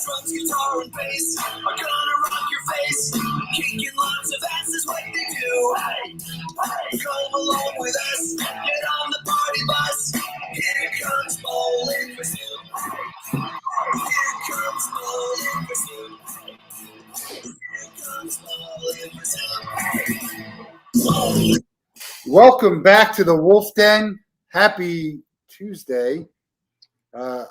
Drums, guitar, and bass are gonna rock your face. Kicking lots of ass is what they do. Come along with us, get on the party bus. Here comes bowling for soup. Here comes bowling for soup. Here comes bowling for soup. Welcome back to the Wolff Den. Happy Tuesday. The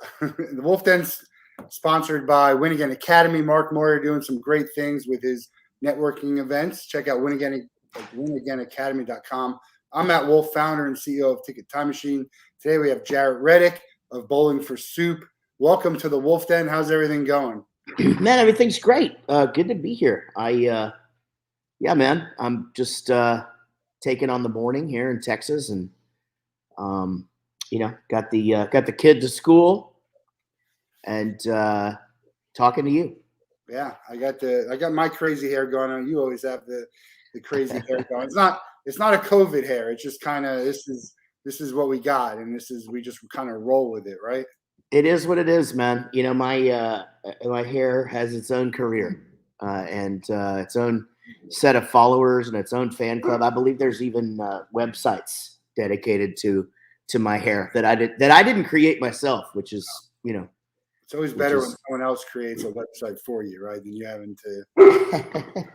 Wolff Den's sponsored by Win Again Academy. Mark Moyer doing some great things with his networking events. Check out winagainacademy.com. I'm Matt Wolff, founder and CEO of Ticket Time Machine. Today we have Jaret Reddick of Bowling for Soup. Welcome to the Wolff Den. How's everything going? Man, everything's great. Good to be here. Yeah, man, I'm just taking on the morning here in Texas, and got the kid to school and talking to you. Yeah, I got my crazy hair going on. You always have the crazy hair going. It's not a COVID hair. It's just kind of this is what we got, and we just kind of roll with it, right? It is what it is, man. You know, my hair has its own career and its own set of followers and its own fan club. I believe there's even websites dedicated to my hair that I didn't create myself, which is, it's always better when someone else creates a website for you, right? Than you having to.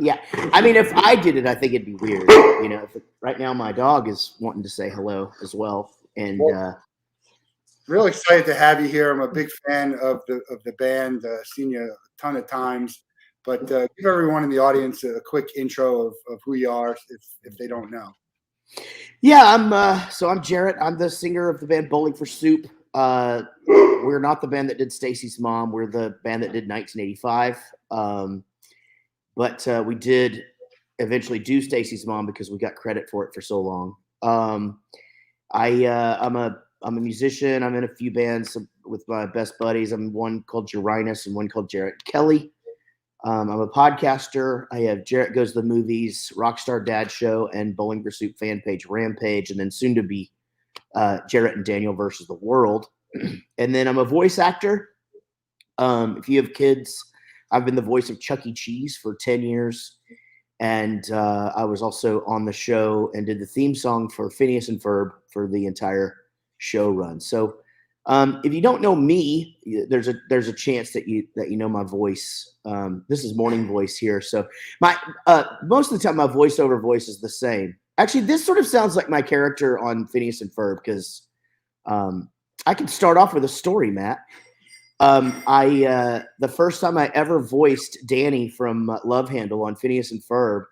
Yeah, I mean, if I did it, I think it'd be weird. Right now my dog is wanting to say hello as well, and really excited to have you here. I'm a big fan of the band. Seen you a ton of times, but give everyone in the audience a quick intro of who you are if they don't know. Yeah, I'm Jaret. I'm the singer of the band Bowling for Soup. We're not the band that did Stacy's Mom. We're the band that did 1985. But we did eventually do Stacy's Mom because we got credit for it for so long. I'm a musician. I'm in a few bands with my best buddies. I'm one called Jarinus and one called Jaret Kelly. I'm a podcaster. I have Jaret Goes to the Movies, Rockstar Dad Show, and Bowling for Soup fan page Rampage, and then soon to be Jaret and Daniel versus the World. And then I'm a voice actor. If you have kids, I've been the voice of Chuck E. Cheese for 10 years. And I was also on the show and did the theme song for Phineas and Ferb for the entire show run. So if you don't know me, there's a chance that you know my voice. This is morning voice here. So my most of the time my voiceover voice is the same. Actually, this sort of sounds like my character on Phineas and Ferb because I can start off with a story, Matt. The first time I ever voiced Danny from Love Handle on Phineas and Ferb,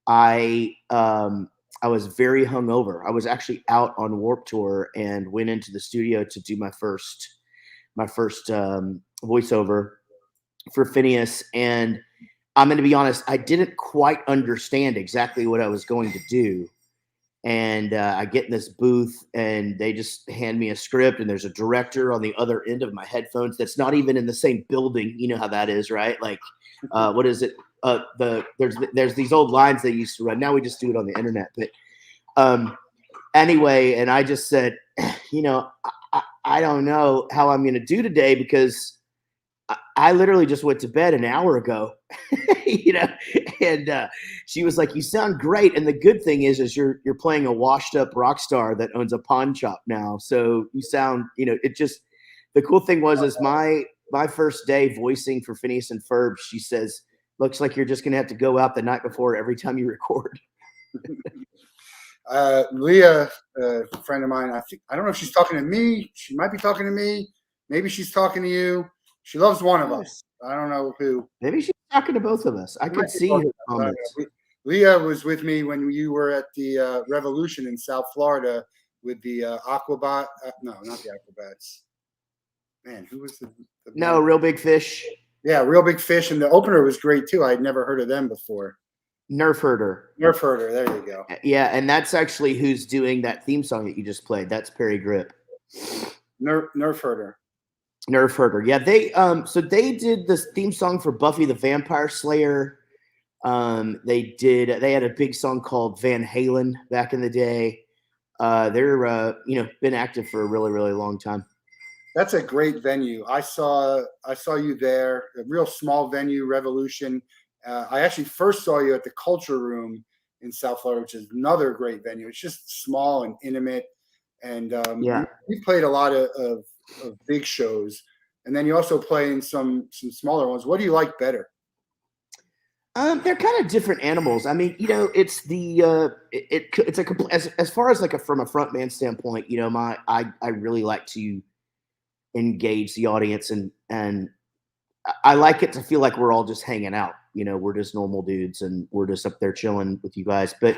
I was very hungover. I was actually out on Warped Tour and went into the studio to do my first voiceover for Phineas. And I'm going to be honest, I didn't quite understand exactly what I was going to do. And I get in this booth and they just hand me a script, and there's a director on the other end of my headphones that's not even in the same building. You know how that is, right? Like, what is it? There's these old lines they used to run. Now we just do it on the internet. But anyway, and I just said, I don't know how I'm going to do today because I literally just went to bed an hour ago, and she was like, you sound great. And the good thing is you're playing a washed up rock star that owns a pawn shop now. So you sound, the cool thing is my first day voicing for Phineas and Ferb, she says, looks like you're just going to have to go out the night before every time you record. Leah, a friend of mine, I don't know if she's talking to me. She might be talking to me. Maybe she's talking to you. She loves one of us. I don't know who. Maybe she's talking to both of us. I could see her comments. Leah was with me when you were at the Revolution in South Florida with the Aquabot. No, not the Aquabats. Man, who was the No, Real Big Fish. Yeah, Real Big Fish. And the opener was great, too. I had never heard of them before. Nerf Herder. There you go. Yeah, and that's actually who's doing that theme song that you just played. That's Perry Grip. Nerf Herder. Nerf Herder. Yeah, they did this theme song for Buffy the Vampire Slayer. They had a big song called Van Halen back in the day. They're been active for a really, really long time. That's a great venue. I saw you there, a real small venue, Revolution. I actually first saw you at the Culture Room in South Florida, which is another great venue. It's just small and intimate. And you played a lot of big shows. And then you also play in some smaller ones. What do you like better? They're kind of different animals. I mean, it's as far as like from a frontman standpoint, I really like to engage the audience and I like it to feel like we're all just hanging out. We're just normal dudes and we're just up there chilling with you guys. But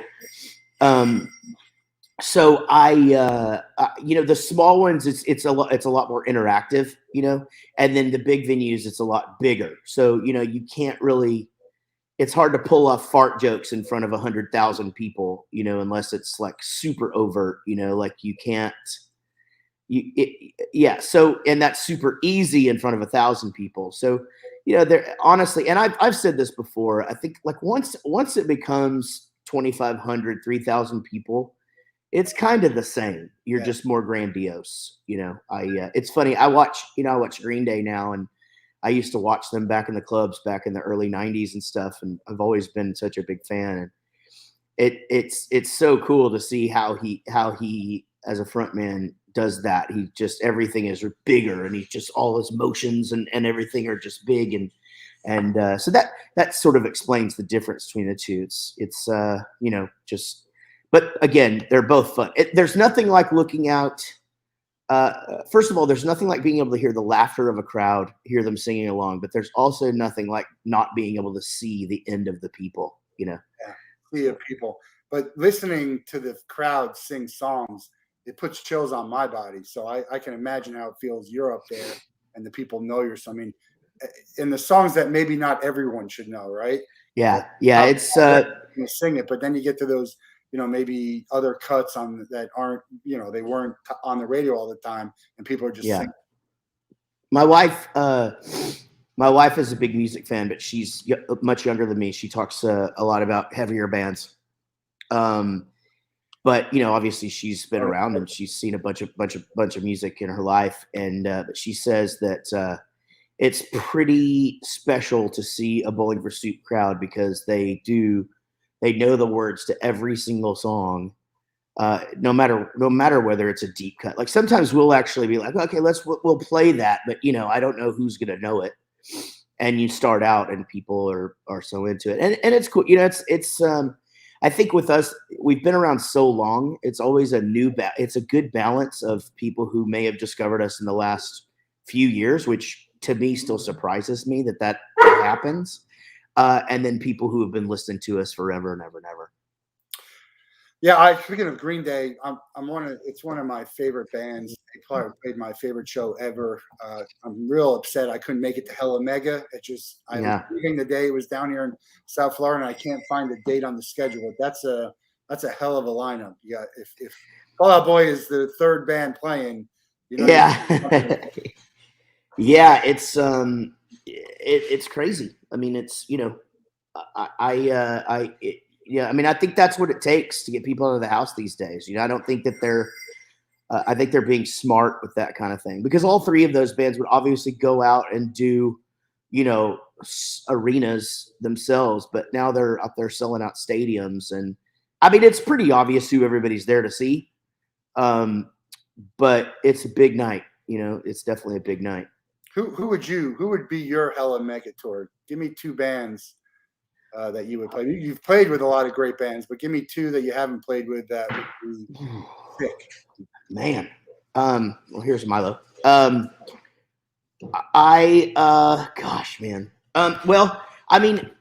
so the small ones, it's a lot more interactive, and then the big venues, it's a lot bigger. So, you can't really, it's hard to pull off fart jokes in front of 100,000 people, unless it's like super overt, like you can't, So, and that's super easy in front of 1,000 people. So, they're honestly, and I've said this before, I think like once it becomes 2,500, 3,000 people, it's kind of the same. You're just more grandiose, it's funny. I watch Green Day now, and I used to watch them back in the clubs back in the early 90s and stuff. And I've always been such a big fan. And it's so cool to see how he as a frontman does that. He just, everything is bigger, and he just, all his motions and everything are just big. And so that sort of explains the difference between the two. It's just, but again, they're both fun. There's nothing like looking out. First of all, there's nothing like being able to hear the laughter of a crowd, hear them singing along, but there's also nothing like not being able to see the end of the people, Yeah, sea of people. But listening to the crowd sing songs, it puts chills on my body. So I can imagine how it feels. You're up there and the people know you're, so I mean, in the songs that maybe not everyone should know, right? Yeah. It's you sing it, but then you get to those, maybe other cuts on that aren't, they weren't on the radio all the time, and people are just singing. My wife is a big music fan, but she's much younger than me. She talks a lot about heavier bands. But obviously she's been around and she's seen a bunch of music in her life, and but she says that it's pretty special to see a Bowling for Soup crowd because they know the words to every single song, no matter whether it's a deep cut. Like sometimes we'll actually be like, okay, we'll play that, but I don't know who's gonna know it. And you start out, and people are so into it, and it's cool. It's I think with us, we've been around so long. It's always it's a good balance of people who may have discovered us in the last few years, which to me still surprises me that happens. And then people who have been listening to us forever and ever and ever. Yeah, speaking of Green Day, it's one of my favorite bands. They probably played my favorite show ever. I'm real upset I couldn't make it to Hella Mega. I was leaving the day. It was down here in South Florida, and I can't find the date on the schedule. But that's a hell of a lineup. Yeah, if Fall Out Boy is the third band playing, yeah, yeah, it's crazy. I mean, it's I mean, I think that's what it takes to get people out of the house these days. I don't think that I think they're being smart with that kind of thing, because all three of those bands would obviously go out and do, arenas themselves, but now they're up there selling out stadiums. And I mean, it's pretty obvious who everybody's there to see. But it's a big night, it's definitely a big night. Who would be your Hella Mega tour? Give me two bands that you would play. You've played with a lot of great bands, but give me two that you haven't played with that would be sick. Man. Well, here's Milo. Gosh, man. Well, I mean,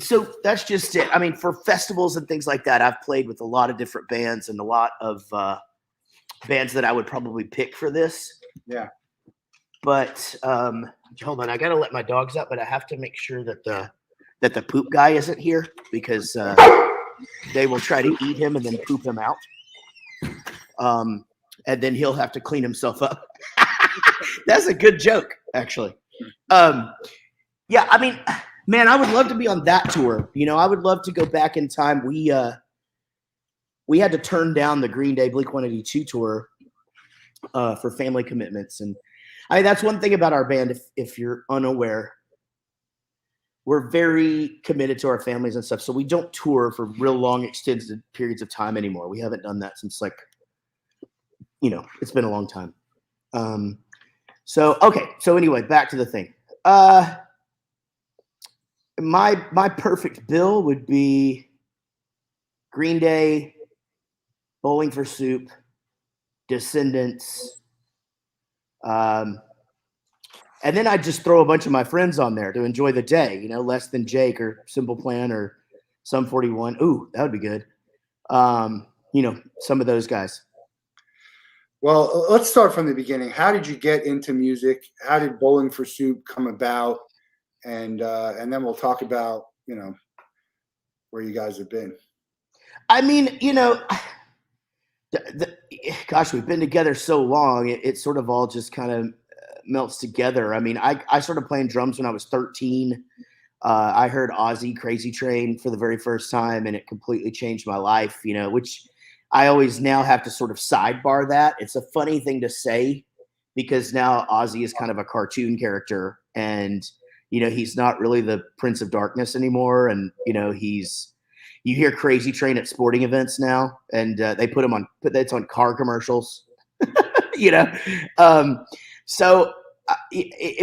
so that's just it. I mean, for festivals and things like that, I've played with a lot of different bands and a lot of bands that I would probably pick for this. Yeah. But hold on, I gotta let my dogs out, but I have to make sure that the poop guy isn't here, because they will try to eat him and then poop him out. And then he'll have to clean himself up. That's a good joke, actually. Yeah, I mean, man, I would love to be on that tour. I would love to go back in time. we had to turn down the Green Day Blink-182 tour for family commitments. And I mean, that's one thing about our band. If you're unaware, we're very committed to our families and stuff. So we don't tour for real long extended periods of time anymore. We haven't done that since it's been a long time. So anyway, back to the thing. My perfect bill would be Green Day, Bowling for Soup, Descendants, and then I'd just throw a bunch of my friends on there to enjoy the day, Less Than Jake or Simple Plan or Sum 41. Ooh, that would be good. Some of those guys. Well, let's start from the beginning. How did you get into music? How did Bowling for Soup come about? And then we'll talk about, where you guys have been. I mean, gosh, we've been together so long. It sort of all just kind of melts together. I mean, I started playing drums when I was 13. I heard Ozzy Crazy Train for the very first time, and it completely changed my life, which I always now have to sort of sidebar that. It's a funny thing to say because now Ozzy is kind of a cartoon character, and, he's not really the Prince of Darkness anymore. And, you hear Crazy Train at sporting events now, and they put it's on car commercials, So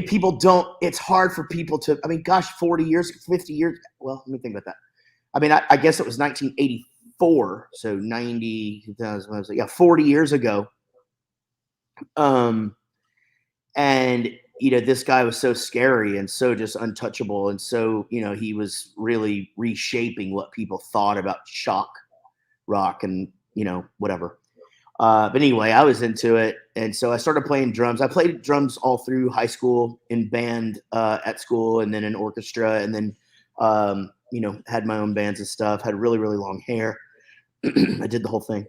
people don't, it's hard for people to, I mean, gosh, 40 years, 50 years. Well, let me think about that. I mean, I guess it was 1984. So 90, 2000, 40 years ago. And, this guy was so scary and so just untouchable. And so, he was really reshaping what people thought about shock rock and, whatever. But anyway, I was into it. And so I started playing drums. I played drums all through high school in band at school and then in orchestra. And then, had my own bands and stuff, had really, really long hair. I did the whole thing.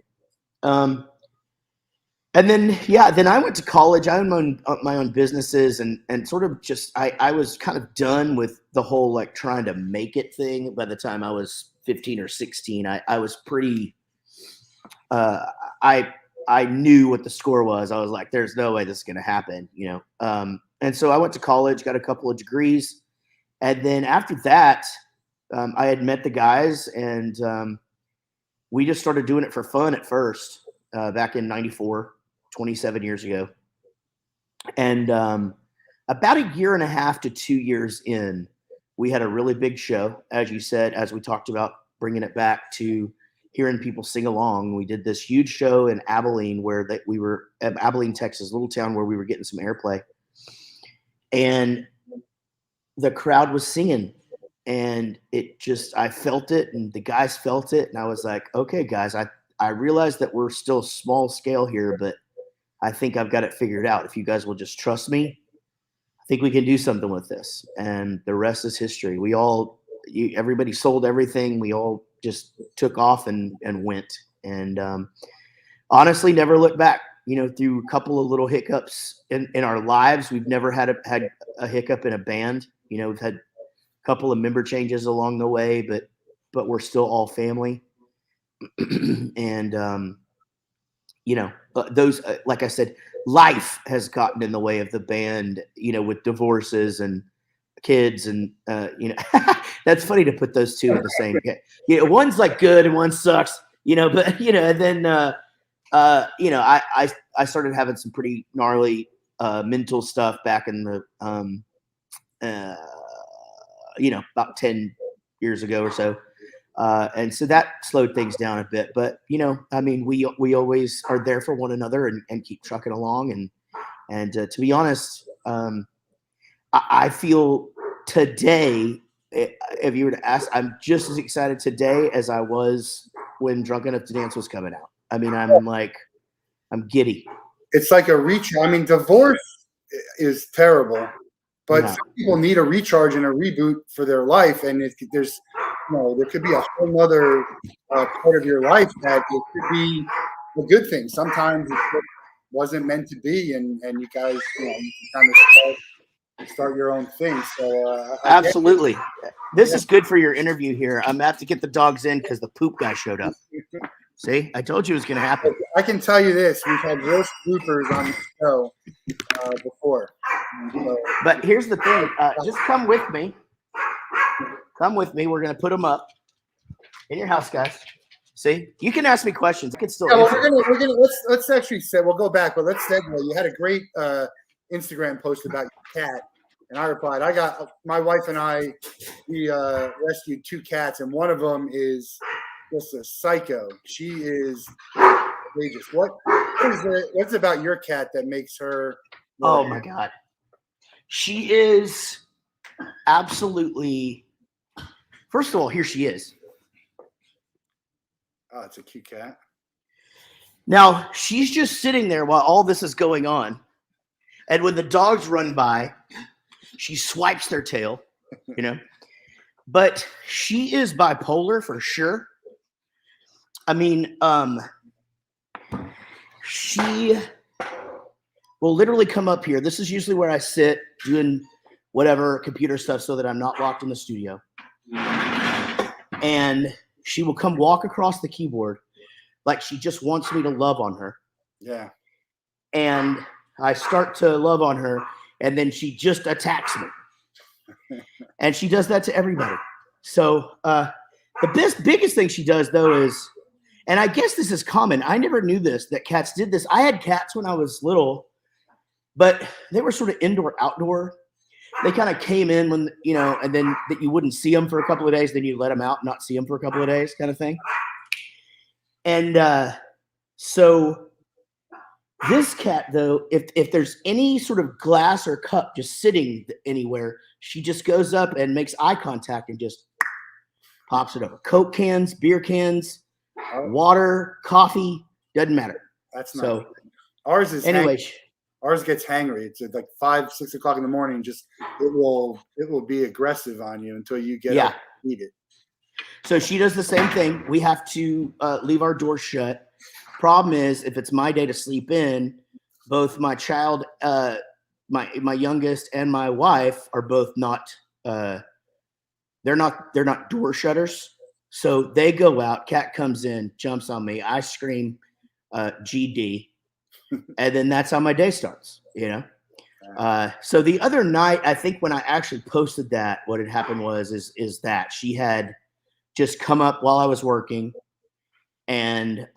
And then, then I went to college. I owned my own businesses and sort of just, I was kind of done with the whole, like, trying to make it thing. By the time I was 15 or 16, I was pretty, I knew what the score was. I was like, there's no way this is going to happen, And so I went to college, got a couple of degrees. And then after that, I had met the guys and we just started doing it for fun at first, back in 94, 27 years ago. And about a year and a half to 2 years in, we had a really big show, as you said, as we talked about bringing it back to hearing people sing along. We did this huge show in Abilene Abilene, Texas, little town where we were getting some airplay. And the crowd was singing and I felt it and the guys felt it. And I was like, okay, guys, I realize that we're still small scale here, but I think I've got it figured out. If you guys will just trust me, I think we can do something with this. And the rest is history. Everybody sold everything. We all just took off and went. And honestly, never looked back. Through a couple of little hiccups in our lives, we've never had a hiccup in a band. We've had a couple of member changes along the way, but we're still all family. And those, like I said, life has gotten in the way of the band. With divorces and kids, and that's funny to put those two in the same. One's like good and one sucks. But and then I started having some pretty gnarly mental stuff back in the about 10 years ago or so. And so that slowed things down a bit, but I mean, we always are there for one another and keep trucking along. And to be honest, I feel today, if you were to ask, I'm just as excited today as I was when Drunk Enough to Dance was coming out. I mean, I'm giddy. It's like a recharge. I mean, divorce is terrible, but some people need a recharge and a reboot for their life. And there could be a whole other part of your life that it could be a good thing. Sometimes it wasn't meant to be, and you guys, you can kind of start your own thing. So absolutely, this is good for your interview here. I'm about to get the dogs in because the poop guy showed up. See, I told you it was going to happen. I can tell you this: we've had roast bloopers on the show before. So, But here's the thing: just come with me. Come with me. We're going to put them up in your house, guys. See, you can ask me questions. I can still. yeah, well, answer. we're gonna let's actually say we'll go back, but let's segue. You had a great Instagram post about your cat, and I replied. I got my wife and I. We rescued 2 cats, and one of them is just a psycho. She is outrageous. What's about your cat that makes her? Oh my God, she is absolutely. First of all, here she is. Oh, it's a cute cat. Now she's just sitting there while all this is going on, and when the dogs run by, she swipes their tail, you know. But she is bipolar for sure. I mean, she will literally come up here. This is usually where I sit doing whatever computer stuff so that I'm not locked in the studio. And she will come walk across the keyboard like she just wants me to love on her. Yeah. And I start to love on her, and then she just attacks me. And she does that to everybody. So the biggest thing she does, though, is, and I guess this is common. I never knew this, that cats did this. I had cats when I was little, but they were sort of indoor-outdoor. They kind of came in when, you know, and then that you wouldn't see them for a couple of days. Then you let them out, not see them for a couple of days kind of thing. And so this cat, though, if there's any sort of glass or cup just sitting anywhere, she just goes up and makes eye contact and just pops it over. Coke cans, beer cans, water, coffee, doesn't matter. That's not so. Ours is Anyway, ours gets hangry. It's at like 5, 6 o'clock in the morning. Just it will be aggressive on you until you get up and eat it. So she does the same thing. We have to leave our door shut. Problem is, if it's my day to sleep in, both my child, my youngest, and my wife are both not. They're not door shutters. So they go out. Cat comes in, jumps on me. I scream, GD, and then that's how my day starts. You know. So the other night, I think when I actually posted that, what had happened is that she had just come up while I was working. And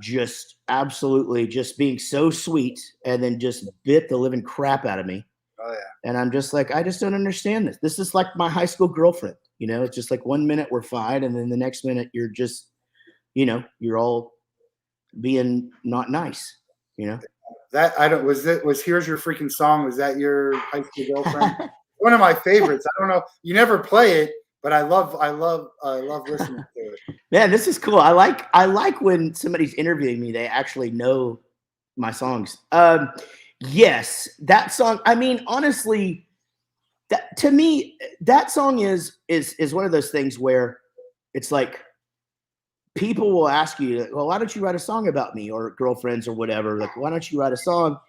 just absolutely just being so sweet, and then just bit the living crap out of me. Oh yeah. And I'm just like, I just don't understand this. This is like my high school girlfriend. You know, it's just like 1 minute we're fine, and then the next minute you're just, you know, you're all being not nice. You know. That was Here's Your Freaking Song. Was that your high school girlfriend? One of my favorites. I don't know. You never play it, but I love listening to it. Man, this is cool. I like when somebody's interviewing me, they actually know my songs. Yes, that song. I mean, honestly, that to me, that song is one of those things where it's like people will ask you, well, why don't you write a song about me, or girlfriends or whatever? Like, why don't you write a song?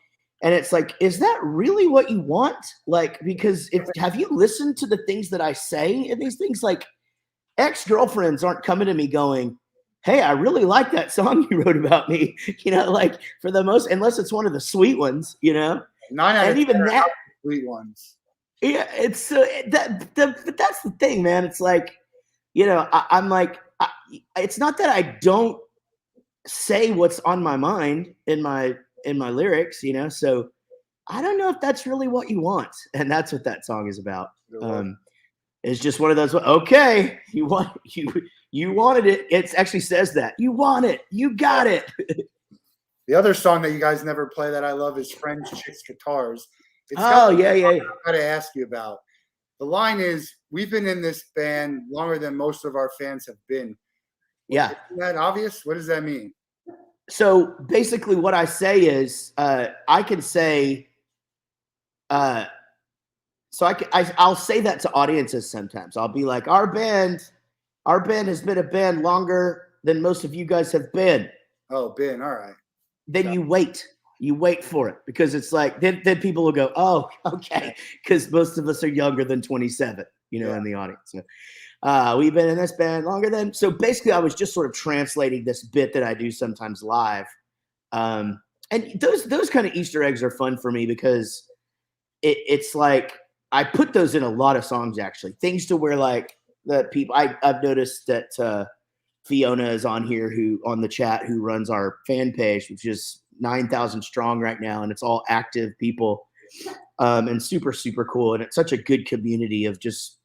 And it's like, is that really what you want? Like, because have you listened to the things that I say? And these things, like, ex-girlfriends aren't coming to me going, hey, I really like that song you wrote about me. You know, like, for the most, unless it's one of the sweet ones, you know? 9 out of 10 even that sweet ones. Yeah, it's but that's the thing, man. It's like, you know, I'm like, it's not that I don't say what's on my mind in my lyrics, you know. So I don't know if that's really what you want, and that's what that song is about. It's just one of those. Okay, you wanted it. It actually says that you want it, you got it. The other song that you guys never play that I love is Friends, Chicks, Guitars. It's yeah. I got to ask you about. The line is, we've been in this band longer than most of our fans have been. Yeah. Isn't that obvious? What does that mean? So basically what I say is, I can say, I'll say that to audiences sometimes. I'll be like, our band has been a band longer than most of you guys have been. Oh, been, all right. Then you wait for it, because it's like, then people will go, oh, okay. Because most of us are younger than 27, you know, in the audience. So, We've been in this band longer than. So basically, I was just sort of translating this bit that I do sometimes live. And those kind of Easter eggs are fun for me because it's like I put those in a lot of songs, actually. Things to where like that people I've noticed that Fiona is on here who on the chat who runs our fan page, which is 9,000 strong right now, and it's all active people. And super, super cool. And it's such a good community of just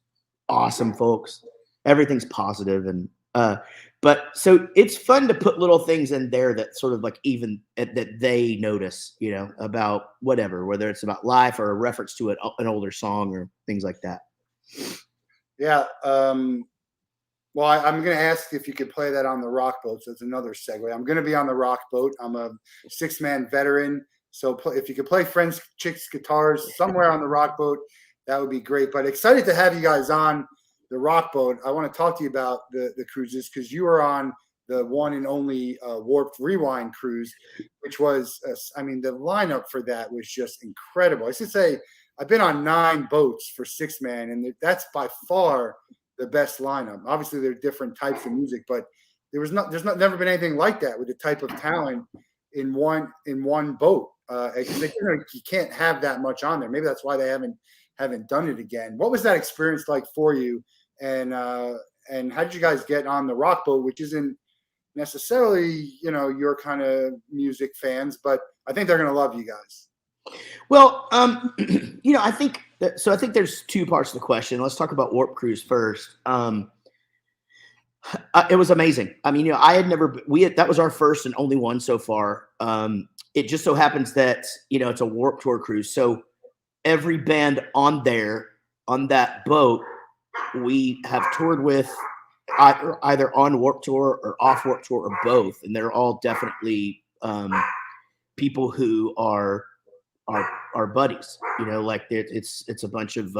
awesome folks. Everything's positive. And, but so it's fun to put little things in there that sort of like even that they notice, you know, about whatever, whether it's about life or a reference to an older song or things like that. Yeah. Well, I'm going to ask if you could play that on the rock boat. So it's another segue. I'm going to be on the rock boat. I'm a 6-man veteran. So if you could play Friends, Chicks, Guitars somewhere on the rock boat, that would be great. But excited to have you guys on the rock boat. I want to talk to you about the cruises because you were on the one and only Warped Rewind cruise, which was, the lineup for that was just incredible. I should say I've been on 9 boats for 6-man, and that's by far the best lineup. Obviously, there are different types of music, but there's never been anything like that with the type of talent in one boat. You can't have that much on there. Maybe that's why they haven't done it again. What was that experience like for you? And how did you guys get on the rock boat, which isn't necessarily, your kind of music fans, but I think they're going to love you guys. Well, I think there's 2 parts of the question. Let's talk about Warp Cruise first. It was amazing. I mean, I had never, that was our first and only one so far. It just so happens that, it's a Warp Tour cruise. So every band on that boat, we have toured with either on Warp Tour or off Warp Tour or both. And they're all definitely people who are buddies, like it's a bunch of,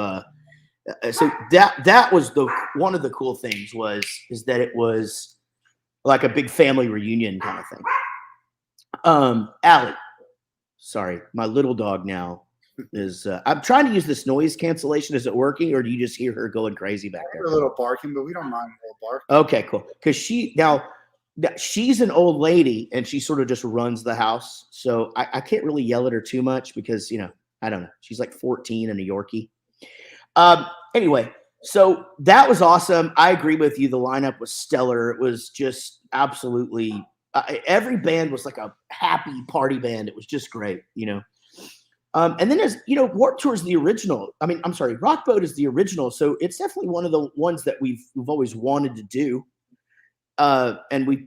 so that was one of the cool things is that it was like a big family reunion kind of thing. Allie, sorry, my little dog now is, I'm trying to use this noise cancellation. Is it working, or do you just hear her going crazy back there? A little barking, but we don't mind a little bark. Okay, cool. Because she's an old lady and she sort of just runs the house. So I can't really yell at her too much because, I don't know. She's like 14 and a Yorkie. Anyway, so that was awesome. I agree with you. The lineup was stellar. It was just absolutely, every band was like a happy party band. It was just great, and then as Warped Tour is the original. Rock Boat is the original. So it's definitely one of the ones that we've always wanted to do. And we,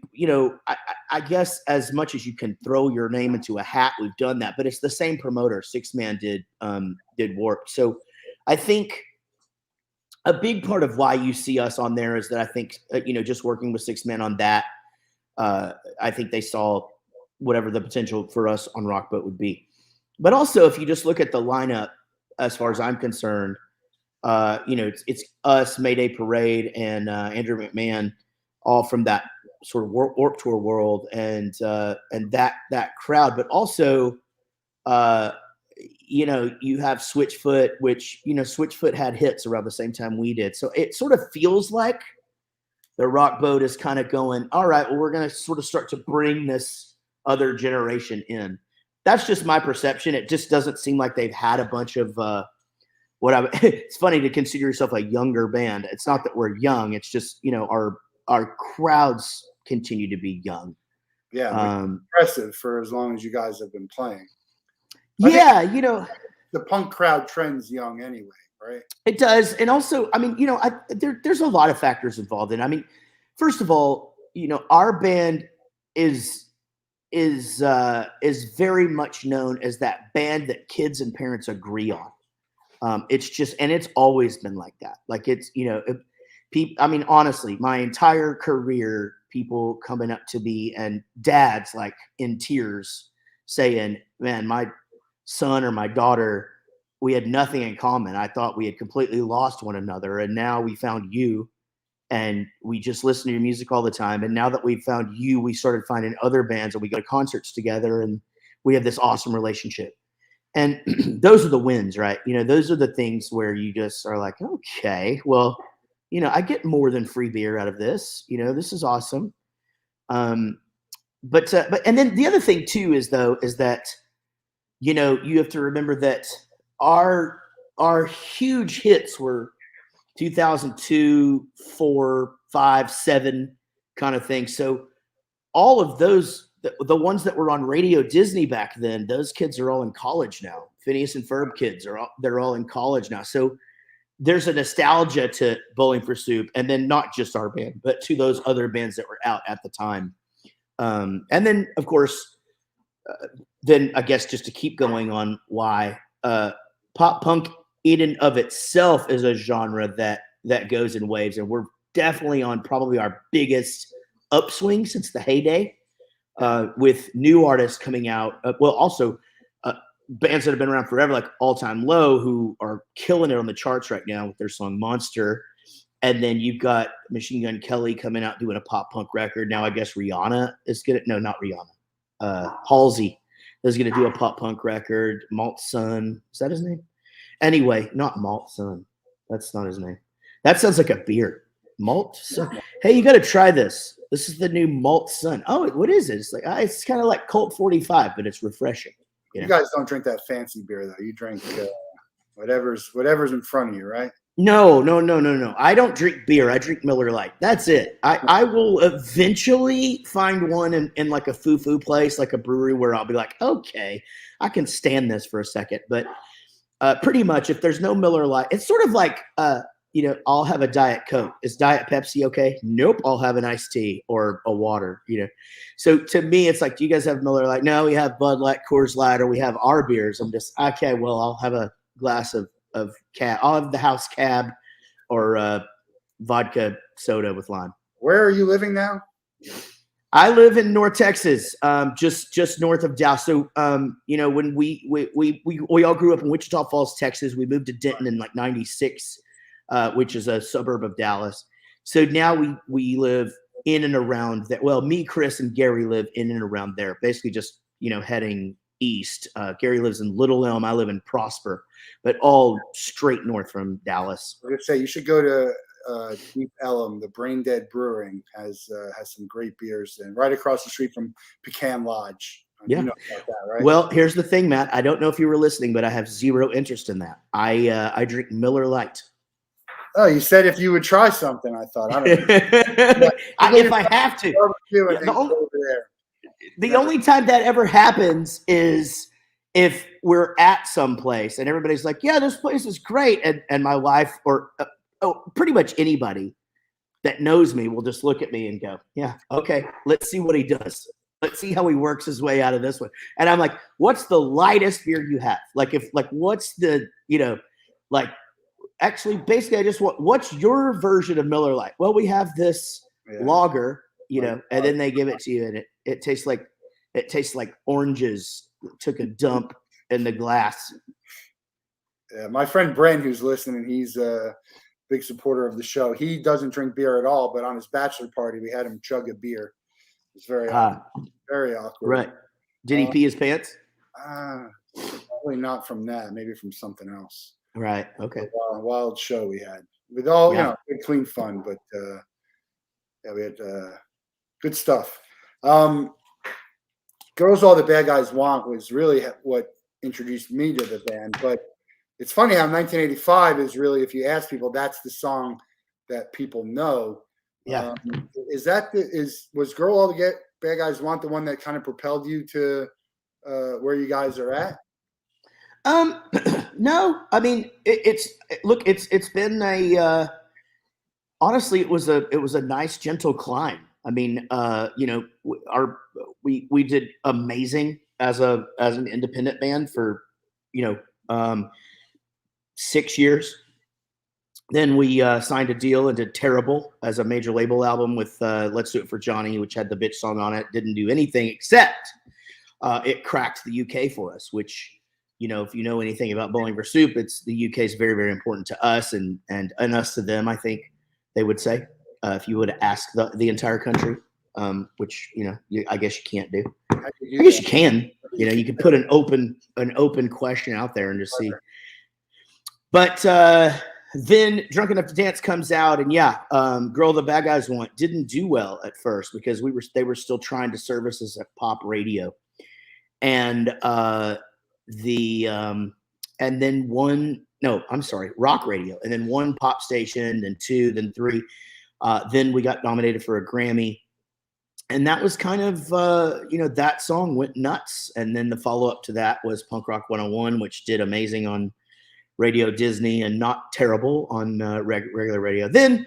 I guess as much as you can throw your name into a hat, we've done that, but it's the same promoter. 6-man did Warped. So I think a big part of why you see us on there is that I think, just working with 6-man on that, I think they saw whatever the potential for us on Rock Boat would be. But also if you just look at the lineup, as far as I'm concerned, it's us, Mayday Parade, and Andrew McMahon, all from that sort of Warp Tour world, and that crowd. But also, you have Switchfoot, which Switchfoot had hits around the same time we did. So it sort of feels like the Rock Boat is kind of going, all right, well, we're going to sort of start to bring this other generation in. That's just my perception. It just doesn't seem like they've had a bunch of it's funny to consider yourself a younger band. It's not that we're young. It's just, our crowds continue to be young. Yeah. Impressive for as long as you guys have been playing. The punk crowd trends young anyway, right? It does. And also, there's a lot of factors involved in. First of all, our band is very much known as that band that kids and parents agree on. It's just, and it's always been like that. Like it's, honestly, my entire career, people coming up to me and dads like in tears saying, man, my son or my daughter, we had nothing in common. I thought we had completely lost one another. And now we found you and we just listen to your music all the time. And now that we've found you, we started finding other bands and we go to concerts together and we have this awesome relationship. And those are the wins, right? Those are the things where you just are like, okay, well, I get more than free beer out of this. This is awesome. But and then the other thing too is that, you have to remember that our huge hits were 2002, 4, 5, 7 kind of thing. So all of those, the ones that were on Radio Disney back then, those kids are all in college now. Phineas and Ferb kids they're all in college now. So there's a nostalgia to Bowling for Soup, and then not just our band, but to those other bands that were out at the time. And then, of course, then I guess just to keep going on why pop punk in and of itself is a genre that goes in waves, and we're definitely on probably our biggest upswing since the heyday, with new artists coming out. Also bands that have been around forever, like All Time Low, who are killing it on the charts right now with their song Monster. And then you've got Machine Gun Kelly coming out doing a pop punk record. Now I guess Rihanna is going to, no, not Rihanna. Halsey is going to do a pop punk record. Malt Sun, is that his name? Anyway, not Malt Sun. That's not his name. That sounds like a beer. Malt Sun. Hey, you got to try this. This is the new Malt Sun. Oh, what is it? It's like it's kind of like Colt 45, but it's refreshing. You guys don't drink that fancy beer though. You drink whatever's in front of you, right? No. I don't drink beer. I drink Miller Lite. That's it. I will eventually find one in like a foo-foo place, like a brewery, where I'll be like, okay, I can stand this for a second. But pretty much, if there's no Miller Lite, it's sort of like, I'll have a Diet Coke. Is Diet Pepsi okay? Nope. I'll have an iced tea or a water, So to me, it's like, do you guys have Miller Lite? No, we have Bud Light, Coors Light, or we have our beers. I'm just, okay, well, I'll have a glass of cab. I'll have the house cab or vodka soda with lime. Where are you living now? I live in North Texas, just north of Dallas. So, when we all grew up in Wichita Falls, Texas, we moved to Denton in like 96, which is a suburb of Dallas. So now we live in and around that. Well, me, Chris, and Gary live in and around there, basically just, heading east. Gary lives in Little Elm. I live in Prosper, but all straight north from Dallas. I was going to say, you should go to Deep Ellum. The Brain Dead Brewing has some great beers, and right across the street from Pecan Lodge. Yeah. You know about that, right? Well, here's the thing, Matt. I don't know if you were listening, but I have zero interest in that. I drink Miller Lite. Oh, you said if you would try something, I thought. I don't know. If I have to. The only time that ever happens is if we're at some place and everybody's like, yeah, this place is great. And my wife or pretty much anybody that knows me will just look at me and go, yeah, okay, let's see what he does. Let's see how he works his way out of this one. And I'm like, what's the lightest beer you have? What's the, actually, basically, I just want, what's your version of Miller Lite? Well, we have this lager, and then they give it to you, and it tastes like oranges took a dump in the glass. Yeah, my friend Brent, who's listening, he's a big supporter of the show. He doesn't drink beer at all, but on his bachelor party, we had him chug a beer. It's very very awkward. Right. Did he pee his pants? Probably not from that. Maybe from something else. Right. Okay. A wild show we had with all good, clean fun, but we had good stuff. Girls All the Bad Guys Want was really what introduced me to the band. But it's funny how 1985 is really, if you ask people, that's the song that people know. Yeah. Was Girl All the Bad Guys Want the one that kind of propelled you to where you guys are at? No, I mean, it's been honestly, it was a nice, gentle climb. I mean, we did amazing as an independent band for, 6 years. Then we signed a deal and did Terrible as a major label album with Let's Do It for Johnny, which had the bitch song on it. Didn't do anything except it cracked the UK for us, which, if you know anything about Bowling for Soup, it's the UK is very, very important to us and us to them, I think they would say, if you would ask the entire country, which, I guess you can't do. I guess you can, you could put an open question out there and just see. But then Drunk Enough to Dance comes out, and Girl the Bad Guys Want didn't do well at first because they were still trying to service as a pop radio, and rock radio, and then one pop station, then two, then three. Then we got nominated for a Grammy, and that was kind of that song went nuts. And then the follow up to that was Punk Rock 101, which did amazing on Radio Disney and not terrible on regular radio. Then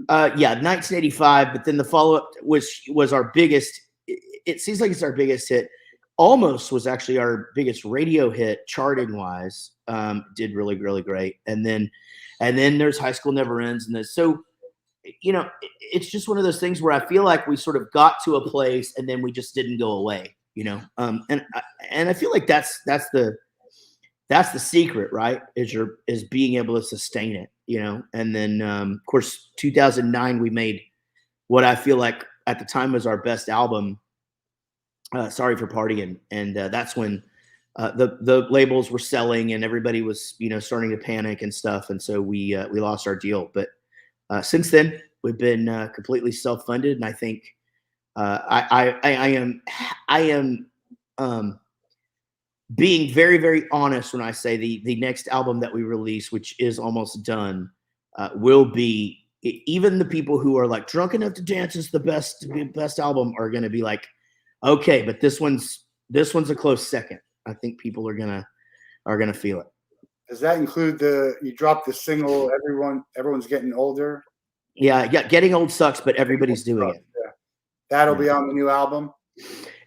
1985, but then the follow up was our biggest. It seems like it's our biggest hit. Almost was actually our biggest radio hit charting wise. Did really, really great. And then there's High School Never Ends, and so it's just one of those things where I feel like we sort of got to a place and then we just didn't go away. And I feel like that's the secret, right? Is being able to sustain it, And then of course 2009 we made what I feel like at the time was our best album, Sorry for Partying, and that's when the labels were selling and everybody was starting to panic and stuff, and so we lost our deal. But since then we've been completely self-funded, and I think I am being very, very honest when I say the next album that we release, which is almost done, will be, even the people who are like Drunk Enough to Dance is the best album are going to be like, okay, but this one's a close second. I think people are gonna feel it. Does that include you dropped the single Everyone's Getting Older? Yeah, Getting Old sucks, but everybody's doing it. Yeah. That'll be on the new album.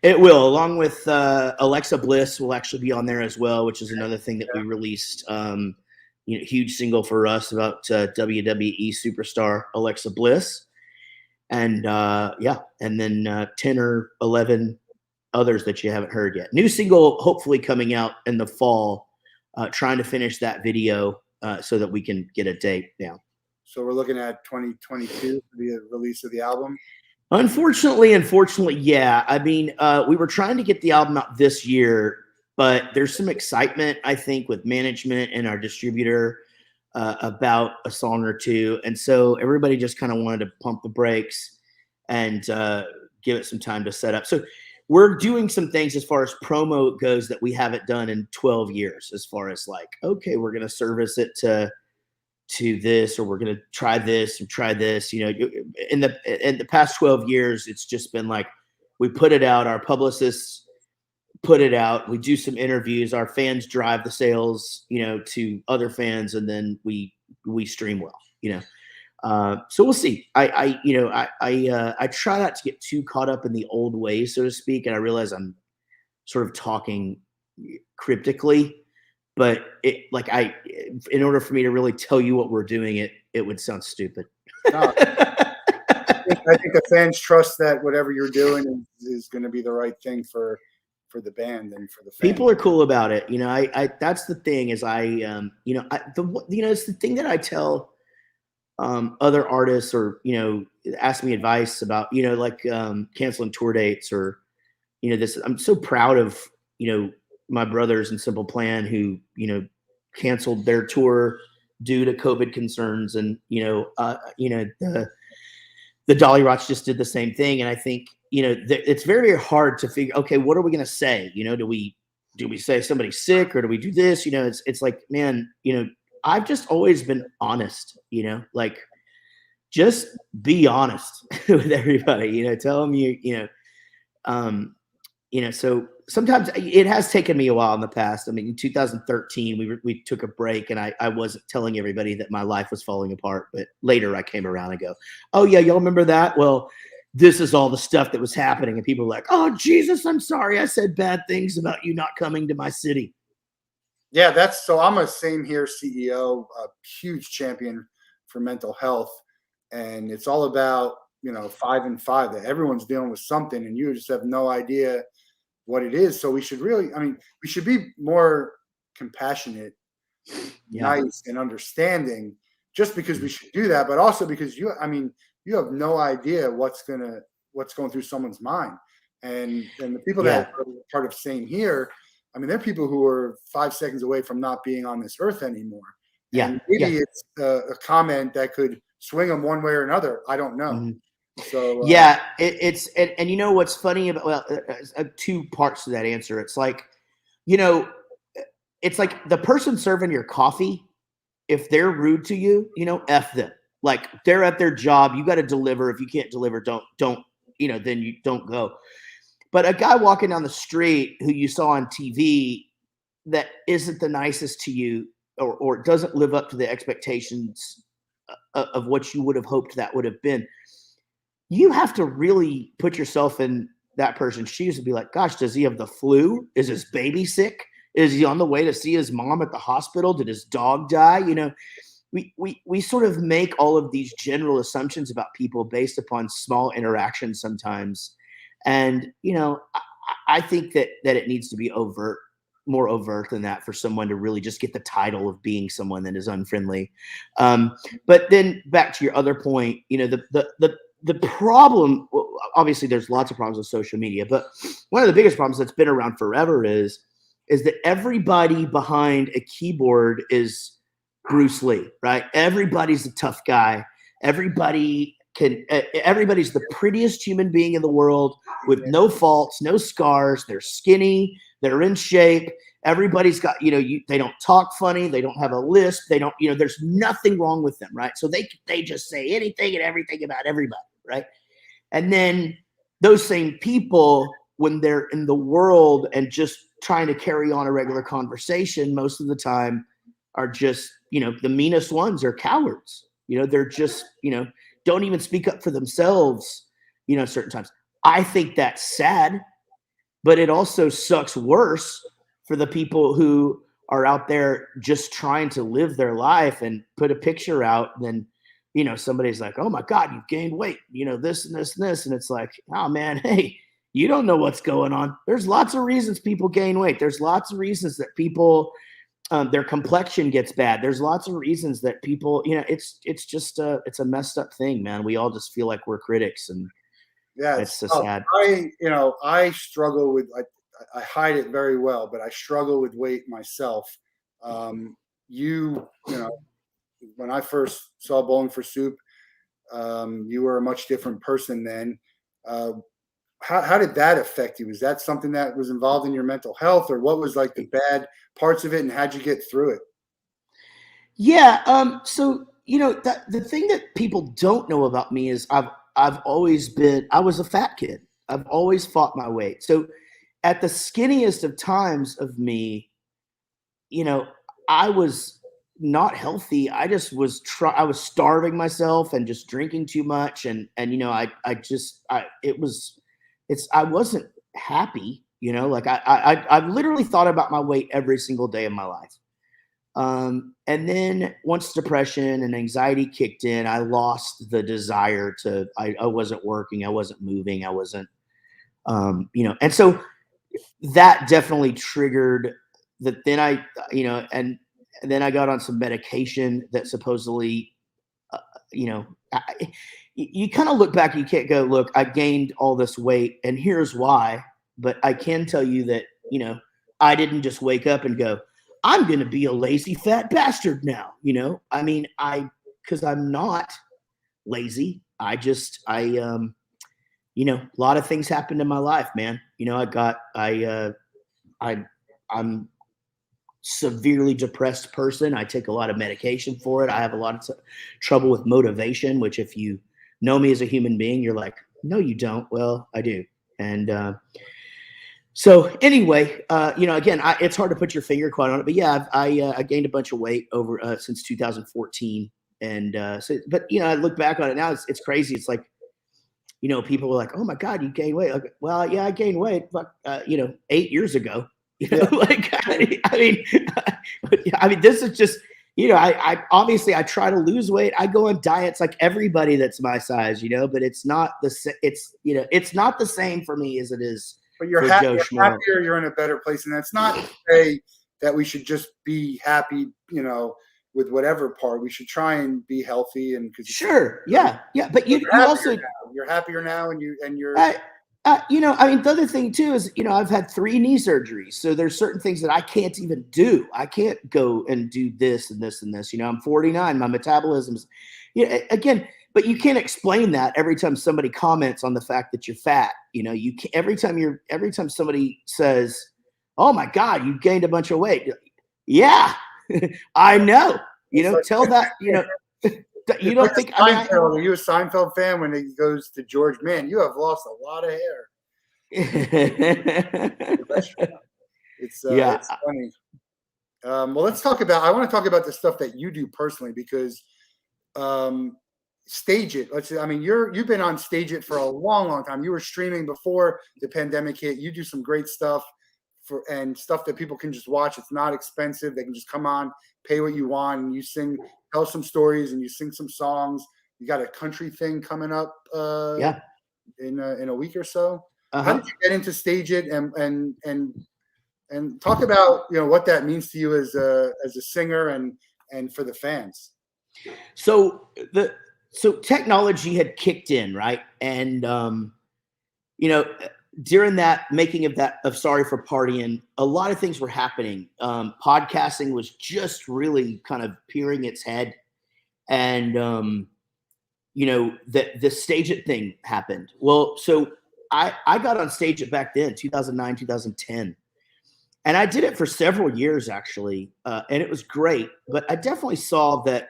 It will, along with Alexa Bliss will actually be on there as well, which is another thing that we released. Huge single for us about WWE superstar Alexa Bliss. And and then 10 or 11 others that you haven't heard yet. New single hopefully coming out in the fall, trying to finish that video so that we can get a date now. So we're looking at 2022 for the release of the album? Unfortunately, yeah. I mean, we were trying to get the album out this year, but there's some excitement, I think, with management and our distributor about a song or two. And so everybody just kind of wanted to pump the brakes and give it some time to set up. So we're doing some things as far as promo goes that we haven't done in 12 years, as far as like, okay, we're going to service it to this, or we're going to try this and try this. In the past 12 years, it's just been like, we put it out, our publicists put it out, we do some interviews, our fans drive the sales, to other fans, and then we stream well, so we'll see. I try not to get too caught up in the old ways, so to speak, and I realize I'm sort of talking cryptically, but in order for me to really tell you what we're doing, it would sound stupid. No. I think the fans trust that whatever you're doing is going to be the right thing for the band and for the fans. People are cool about it. I that's the thing is it's the thing that I tell other artists, or ask me advice about, canceling tour dates, or this. I'm so proud of my brothers in Simple Plan who canceled their tour due to COVID concerns, and the Dolly Rots just did the same thing. And I think it's very, very hard to figure, okay, what are we going to say? Do we say somebody's sick, or do we do this? It's like, man, I've just always been honest, like just be honest with everybody, tell them so sometimes it has taken me a while in the past. I mean, in 2013, we took a break, and I wasn't telling everybody that my life was falling apart, but later I came around and go, oh yeah, y'all remember that? Well, this is all the stuff that was happening. And people were like, oh Jesus, I'm sorry, I said bad things about you not coming to my city. Yeah, so I'm a Same Here CEO, a huge champion for mental health. And it's all about, 5 and 5, that everyone's dealing with something and you just have no idea what it is. So we should we should be more compassionate, nice, and understanding, just because we should do that, but also because you have no idea what's going through someone's mind. And the people that are part of Same Here, they're people who are 5 seconds away from not being on this earth anymore. Yeah. And maybe it's a comment that could swing them one way or another. I don't know. Mm-hmm. So it's and you know what's funny about two parts to that answer. It's like, it's like the person serving your coffee. If they're rude to you, F them. Like they're at their job. You got to deliver. If you can't deliver, don't, then you don't go. But a guy walking down the street who you saw on TV that isn't the nicest to you or doesn't live up to the expectations of what you would have hoped that would have been, you have to really put yourself in that person's shoes and be like, gosh, does he have the flu? Is his baby sick? Is he on the way to see his mom at the hospital? Did his dog die? We sort of make all of these general assumptions about people based upon small interactions sometimes. And, I think that it needs to be more overt than that for someone to really just get the title of being someone that is unfriendly. But then back to your other point, the problem, obviously there's lots of problems with social media, but one of the biggest problems that's been around forever is that everybody behind a keyboard is Bruce Lee, right? Everybody's a tough guy. Everybody's the prettiest human being in the world with no faults, no scars. They're skinny. They're in shape. Everybody's got, they don't talk funny. They don't have a lisp. They don't, there's nothing wrong with them, right? So they just say anything and everything about everybody, right? And then those same people, when they're in the world and just trying to carry on a regular conversation, most of the time are just, the meanest ones are cowards. They're just, don't even speak up for themselves, certain times. I think that's sad, but it also sucks worse for the people who are out there just trying to live their life and put a picture out. Then, somebody's like, oh my God, you've gained weight, this and this and this. And it's like, oh man, hey, you don't know what's going on. There's lots of reasons people gain weight. There's lots of reasons that people, their complexion gets bad. There's lots of reasons that people, it's just it's a messed up thing, man. We all just feel like we're critics, and it's so sad. I struggle with, I hide it very well, but I struggle with weight myself. When I first saw Bowling for Soup, you were a much different person then. How did that affect you? Was that something that was involved in your mental health, or what was like the bad parts of it, and how'd you get through it? Yeah. So, the thing that people don't know about me is I was a fat kid. I've always fought my weight. So at the skinniest of times of me, I was not healthy. I just I was starving myself and just drinking too much. And I wasn't happy, like I've literally thought about my weight every single day of my life. And then once depression and anxiety kicked in, I lost the desire I wasn't working. I wasn't moving. I wasn't, and so that definitely triggered that. Then and then I got on some medication that supposedly, you kind of look back, you can't go, look, I gained all this weight and here's why. But I can tell you that, I didn't just wake up and go, I'm going to be a lazy fat bastard now. Because I'm not lazy. A lot of things happened in my life, man. I'm severely depressed person. I take a lot of medication for it. I have a lot of trouble with motivation, which if you know me as a human being, you're like, no, you don't. Well, I do. And so anyway, again, it's hard to put your finger quite on it, but yeah, I gained a bunch of weight over since 2014. And but I look back on it now, it's crazy. It's like, people were like, oh my God, you gained weight. Like, well, yeah, I gained weight, but 8 years ago. Like, this is just, I obviously I try to lose weight. I go on diets like everybody that's my size, but it's not it's not the same for me as it is. But you're happier. You're in a better place, and that's not to say that we should just be happy, with whatever part. We should try and be healthy, and sure, yeah. But you're also you're happier now, and you're. I mean, the other thing too is, I've had 3 knee surgeries. So there's certain things that I can't even do. I can't go and do this and this and this. I'm 49, my metabolism's, again, but you can't explain that every time somebody comments on the fact that you're fat. You can, every time somebody says, "Oh my God, you gained a bunch of weight." Yeah, I know. Tell that, you don't think Seinfeld, are you a Seinfeld fan when he goes to George? Man, you have lost a lot of hair. It's funny. Well, let's talk about. I want to talk about the stuff that you do personally because Stage It. You've been on Stage It for a long, long time. You were streaming before the pandemic hit. You do some great stuff and stuff that people can just watch. It's not expensive. They can just come on, pay what you want, and you tell some stories, and you sing some songs. You got a country thing coming up. In a week or so. How did you get into Stage It and talk about what that means to you as a singer and for the fans? So technology had kicked in, right? And during that making of Sorry for Partying, a lot of things were happening. Podcasting was just really kind of peering its head, and the Stage It thing happened. Well, so I got on Stage It back then, 2009, 2010. And I did it for several years, actually. And it was great. But I definitely saw that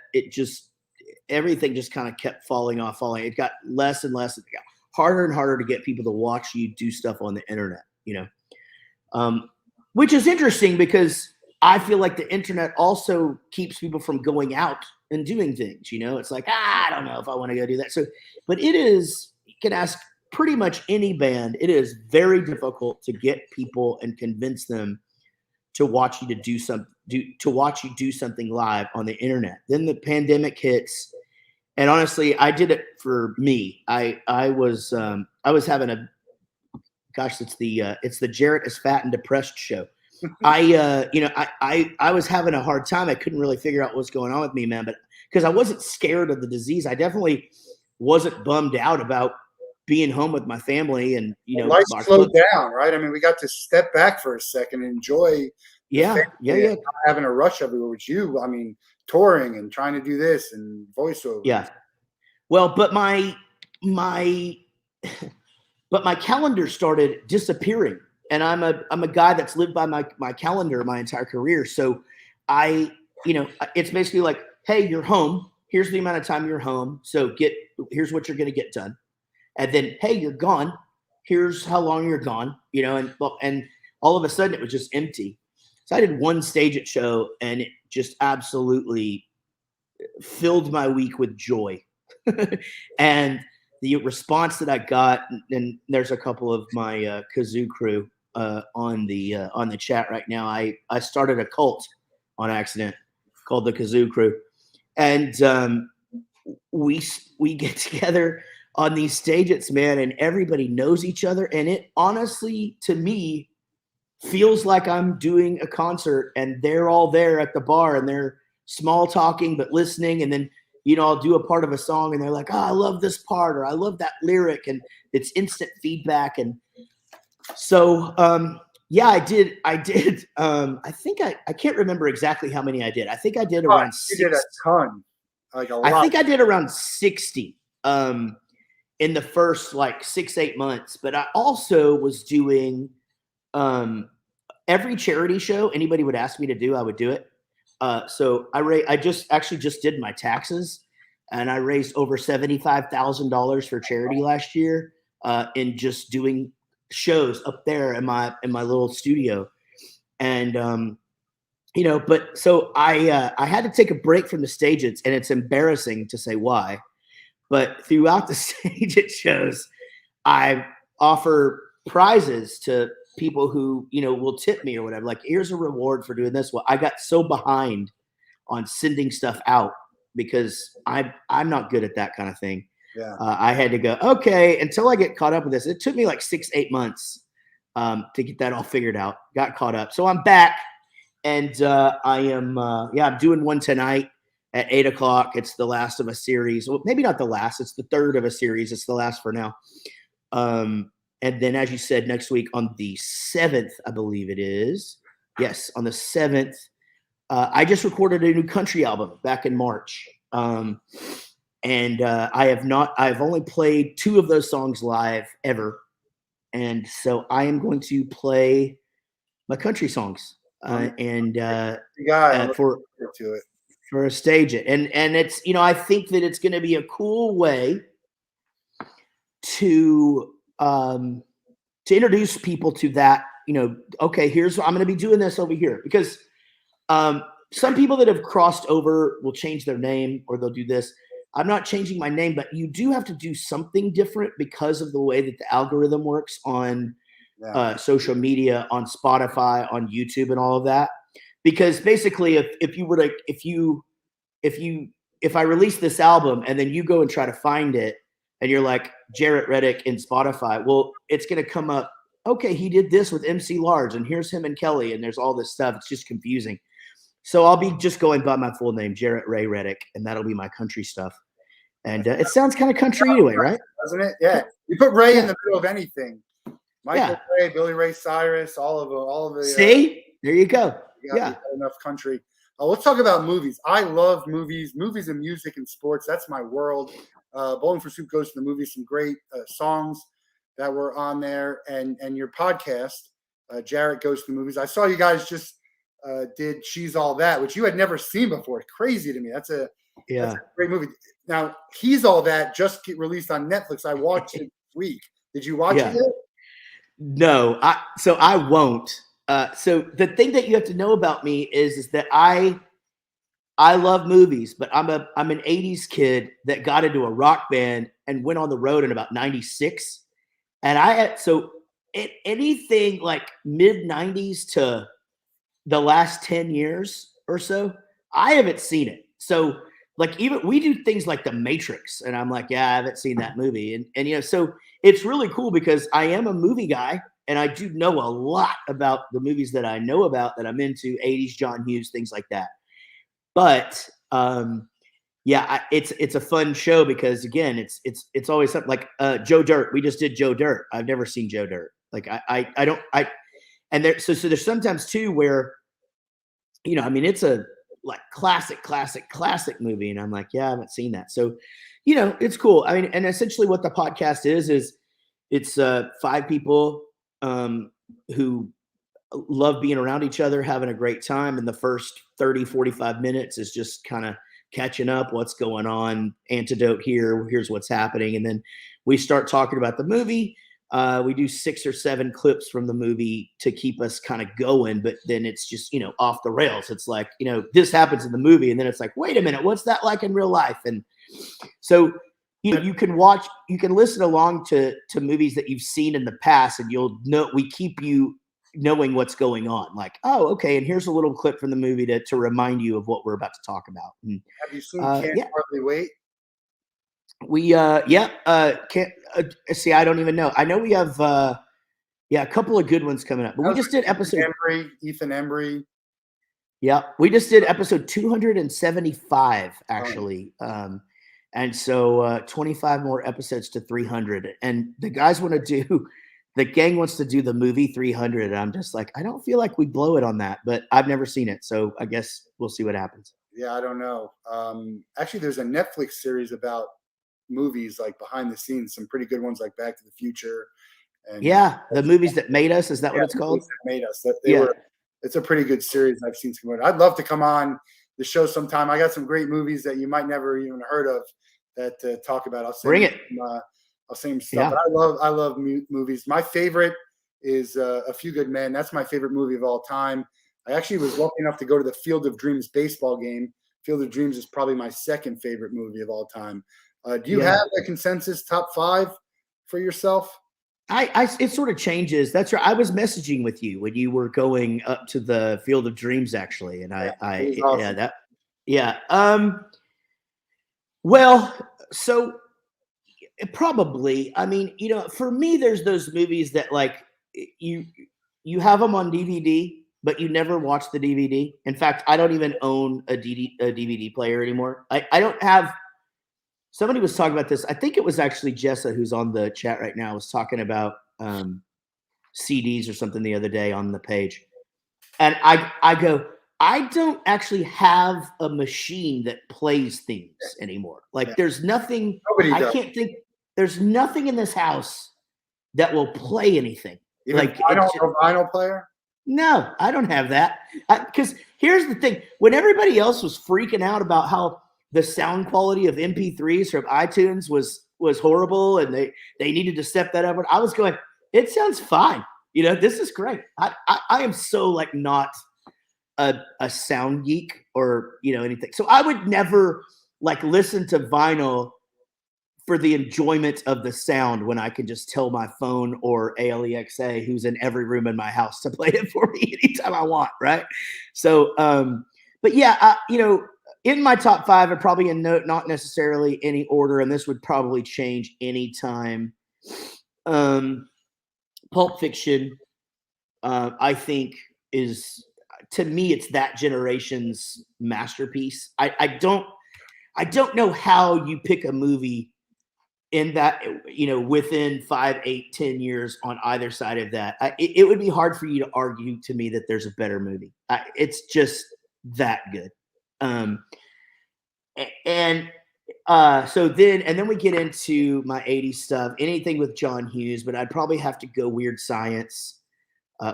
everything just kind of kept falling off. It got less and less. It got harder and harder to get people to watch you do stuff on the internet, which is interesting because I feel like the internet also keeps people from going out and doing things. It's like, I don't know if I want to go do that. So, but you can ask pretty much any band. It is very difficult to get people and convince them to watch you do something live on the internet. Then the pandemic hits, and honestly, I did it for me. I was having it's the Jaret is Fat and Depressed show. I was having a hard time. I couldn't really figure out what's going on with me, man. But because I wasn't scared of the disease, I definitely wasn't bummed out about being home with my family. And life slowed down, right? I mean, we got to step back for a second and enjoy. Having a rush everywhere with you. I mean, touring and trying to do this and voiceover. Yeah. Well, but my calendar started disappearing. And I'm a guy that's lived by my calendar my entire career. So it's basically like, hey, you're home. Here's the amount of time you're home. So here's what you're going to get done. And then, hey, you're gone. Here's how long you're gone, and all of a sudden it was just empty. So I did one Stage It show and it just absolutely filled my week with joy. And the response that I got, and there's a couple of my kazoo crew on the chat right now. I started a cult on accident called the Kazoo Crew, and we get together on these stages, man, and everybody knows each other, and it honestly, to me, feels like I'm doing a concert, and they're all there at the bar, and they're small talking but listening, and then I'll do a part of a song, and they're like, "Oh, I love this part," or "I love that lyric," and it's instant feedback, and so I did. I think I can't remember exactly how many I did. I think I did around 60. You did a ton, like a lot. I think I did around 60 in the first 6-8 months. But I also was doing every charity show anybody would ask me to do, I would do it. So I just did my taxes, and I raised over $75,000 for charity last year in just doing shows up there in my little studio. And but so I had to take a break from the stages, and it's embarrassing to say why, but throughout the stage shows I offer prizes to people who will tip me or whatever, like, here's a reward for doing this. Well, I got so behind on sending stuff out because I'm not good at that kind of thing. Yeah. I had to go, okay, until I get caught up with this. It took me 6-8 months to get that all figured out, got caught up. So I'm back, and I'm doing one tonight at 8:00. It's the last of a series. Well, maybe not the last. It's the third of a series. It's the last for now. And then, as you said, next week on the 7th, I believe it is. Yes, on the 7th, I just recorded a new country album back in March. And I've only played 2 of those songs live ever. And so I am going to play my country songs for a stage it. And it's, I think that it's going to be a cool way to introduce people to that, okay, I'm going to be doing this over here, because some people that have crossed over will change their name or they'll do this. I'm not changing my name, but you do have to do something different because of the way that the algorithm works on social media, on Spotify, on YouTube, and all of that. Because basically, if I release this album and then you go and try to find it and you're like Jaret Reddick in Spotify, well, it's going to come up, okay, he did this with MC Large and here's him and Kelly and there's all this stuff. It's just confusing. So I'll be just going by my full name, Jaret Ray Reddick, and that'll be my country stuff. And it sounds kind of country anyway, right? Doesn't it? Yeah. You put Ray in the middle of anything. Michael Ray, Billy Ray Cyrus, all of the. See? There you go. Yeah. Enough country. Let's talk about movies. I love movies and music and sports. That's my world. Bowling for Soup goes to the movies. Some great songs that were on there. And your podcast, Jaret Goes to the Movies. I saw you guys just did She's All That, which you had never seen before. Crazy to me. That's a great movie. Now, He's All That just get released on Netflix. I watched it this week. Did you watch it yet? No, I won't. So the thing that you have to know about me is that I love movies, but I'm an 80s kid that got into a rock band and went on the road in about 96. And anything like mid 90s to the last 10 years or so, I haven't seen it. So like, even we do things like The Matrix, and I'm like, yeah, I haven't seen that movie. And so it's really cool because I am a movie guy and I do know a lot about the movies that I know about that I'm into, 80s, John Hughes, things like that. But it's a fun show because again, it's always something like Joe Dirt. We just did Joe Dirt. I've never seen Joe Dirt. Like and there's sometimes too where, it's a like classic movie. And I'm like, yeah, I haven't seen that. So, it's cool. I mean, and essentially what the podcast is it's 5 people who love being around each other, having a great time. And the first 30, 45 minutes is just kind of catching up, what's going on, antidote here's what's happening. And then we start talking about the movie. We do 6 or 7 clips from the movie to keep us kind of going, but then it's just, off the rails. It's like, this happens in the movie. And then it's like, wait a minute, what's that like in real life? And so, you can listen along to movies that you've seen in the past and you'll know, we keep you knowing what's going on. Like, oh, okay. And here's a little clip from the movie to remind you of what we're about to talk about. And, have you seen Can't Hardly Wait? We can't see. I don't even know. I know we have a couple of good ones coming up. But we just did episode Ethan Embry. Yeah, we just did episode 275 actually, and so 25 more episodes to 300. And the guys want to do. The gang wants to do the movie 300, and I'm just like, I don't feel like we blow it on that, but I've never seen it, so I guess we'll see what happens. Yeah, I don't know. Actually, there's a Netflix series about movies like behind the scenes, some pretty good ones like Back to the Future. And the movies that made us. Is that what it's called? Made us. It's a pretty good series. I've seen some. I'd love to come on the show sometime. I got some great movies that you might never even heard of that talk about. I'll say some stuff. Yeah. But I love movies. My favorite is A Few Good Men. That's my favorite movie of all time. I actually was lucky enough to go to the Field of Dreams baseball game. Field of Dreams is probably my second favorite movie of all time. Do you have a consensus top 5 for yourself? It sort of changes. That's right. I was messaging with you when you were going up to the Field of Dreams, actually, and awesome. Well, so probably. I mean, for me, there's those movies that like you have them on DVD, but you never watch the DVD. In fact, I don't even own a DVD player anymore. I don't have. Somebody was talking about this. I think it was actually Jessa, who's on the chat right now, was talking about CDs or something the other day on the page. And I go, I don't actually have a machine that plays things anymore. Like there's nothing, I can't think, there's nothing in this house that will play anything. Even like vinyl player? No, I don't have that. Because here's the thing. When everybody else was freaking out about how the sound quality of MP3s from iTunes was horrible and they needed to step that up, I was going, it sounds fine. This is great. I am so like not a sound geek or, anything. So I would never like listen to vinyl for the enjoyment of the sound when I can just tell my phone or ALEXA, who's in every room in my house, to play it for me anytime I want. Right. So, but yeah, in my top 5 are probably in not necessarily any order, and this would probably change anytime. Pulp Fiction, I think is, to me, it's that generation's masterpiece. I don't know how you pick a movie in that, within 5, 8, 10 years on either side of that. It would be hard for you to argue to me that there's a better movie. It's just that good. So then we get into my 80s stuff, anything with John Hughes, but I'd probably have to go Weird Science,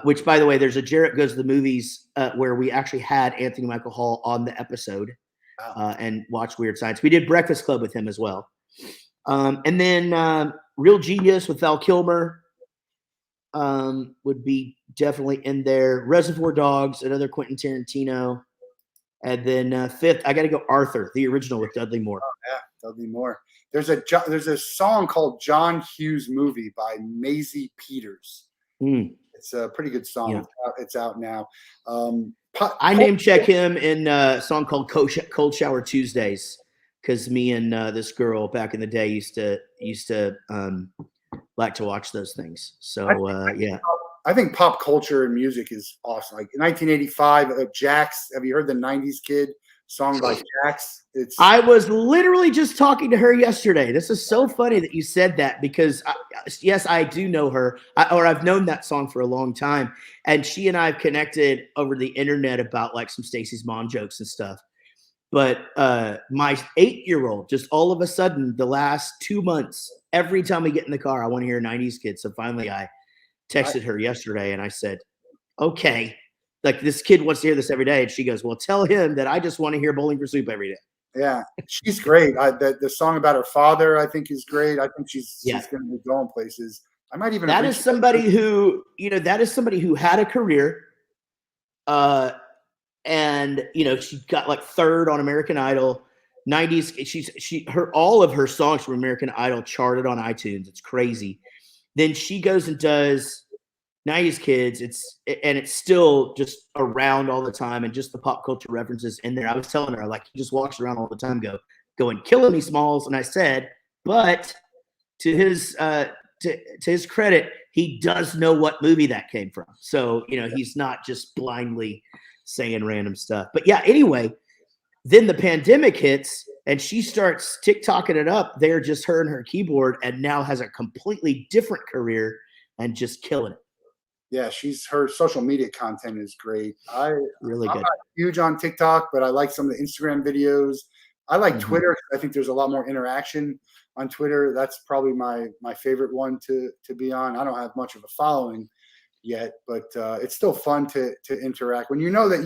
which, by the way, there's a Jaret Goes to the Movies where we actually had Anthony Michael Hall on the episode and watched Weird Science. We did Breakfast Club with him as well. And then Real Genius with Val Kilmer would be definitely in there. Reservoir Dogs, another Quentin Tarantino. And then 5th, I got to go Arthur, the original with Dudley Moore. Oh, yeah, Dudley Moore. There's a song called John Hughes Movie by Maisie Peters. It's a pretty good song. Yeah. It's out now. I name check him in a song called Cold Shower Tuesdays, because me and this girl back in the day used to like to watch those things. So yeah. I think pop culture and music is awesome. Like in 1985, Jax. Have you heard the 90s Kid song by Jax? I was literally just talking to her yesterday. This is so funny that you said that, because yes, I do know her, or I've known that song for a long time. And she and I have connected over the internet about like some Stacey's Mom jokes and stuff. But my 8-year-old, just all of a sudden, the last 2 months, every time we get in the car, I want to hear 90s Kid. So finally I texted her yesterday and I said, okay, like this kid wants to hear this every day. And she goes, well, tell him that I just want to hear Bowling for Soup every day. Yeah, she's great. The song about her father, I think, is great. I think she's going to be going places. I might even. That is somebody who had a career. And she got like 3rd on American Idol. 90s. All of her songs from American Idol charted on iTunes. It's crazy. Then she goes and does 90s Kids. It's still just around all the time, and just the pop culture references in there. I was telling her, like, he just walks around all the time going, killing me, Smalls. And I said, but to his credit, he does know what movie that came from. So, he's not just blindly saying random stuff. But yeah, anyway, then the pandemic hits and she starts TikToking it up. They're just her and her keyboard, and now has a completely different career and just killing it. Yeah, her social media content is great. Really good. I'm not huge on TikTok, but I like some of the Instagram videos. I like Twitter. I think there's a lot more interaction on Twitter. That's probably my favorite one to be on. I don't have much of a following yet, but it's still fun to interact when you know that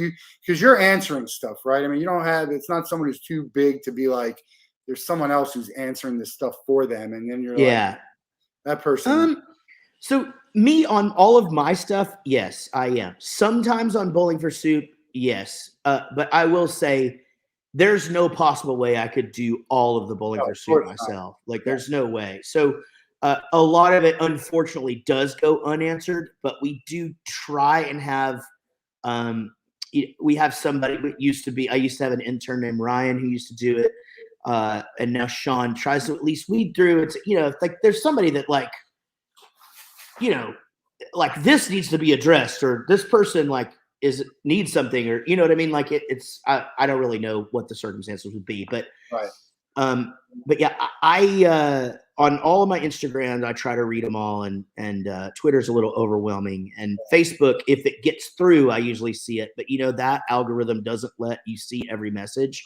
because you're answering stuff, right? I mean, it's not someone who's too big to be like, there's someone else who's answering this stuff for them. And then you're like, that person. So me on all of my stuff, yes, I am. Sometimes on Bowling for Soup, yes. But I will say there's no possible way I could do all of the Bowling for Soup myself. Like, there's no way. So a lot of it, unfortunately, does go unanswered, but we do try and have we have somebody who I used to have an intern named Ryan who used to do it. And now Sean tries to at least weed through it. Like there's somebody that like this needs to be addressed, or this person like needs something, or you know what I mean? Like it's I don't really know what the circumstances would be, but right. But yeah, I on all of my Instagrams, I try to read them all, and Twitter's a little overwhelming, and Facebook, if it gets through, I usually see it. But that algorithm doesn't let you see every message,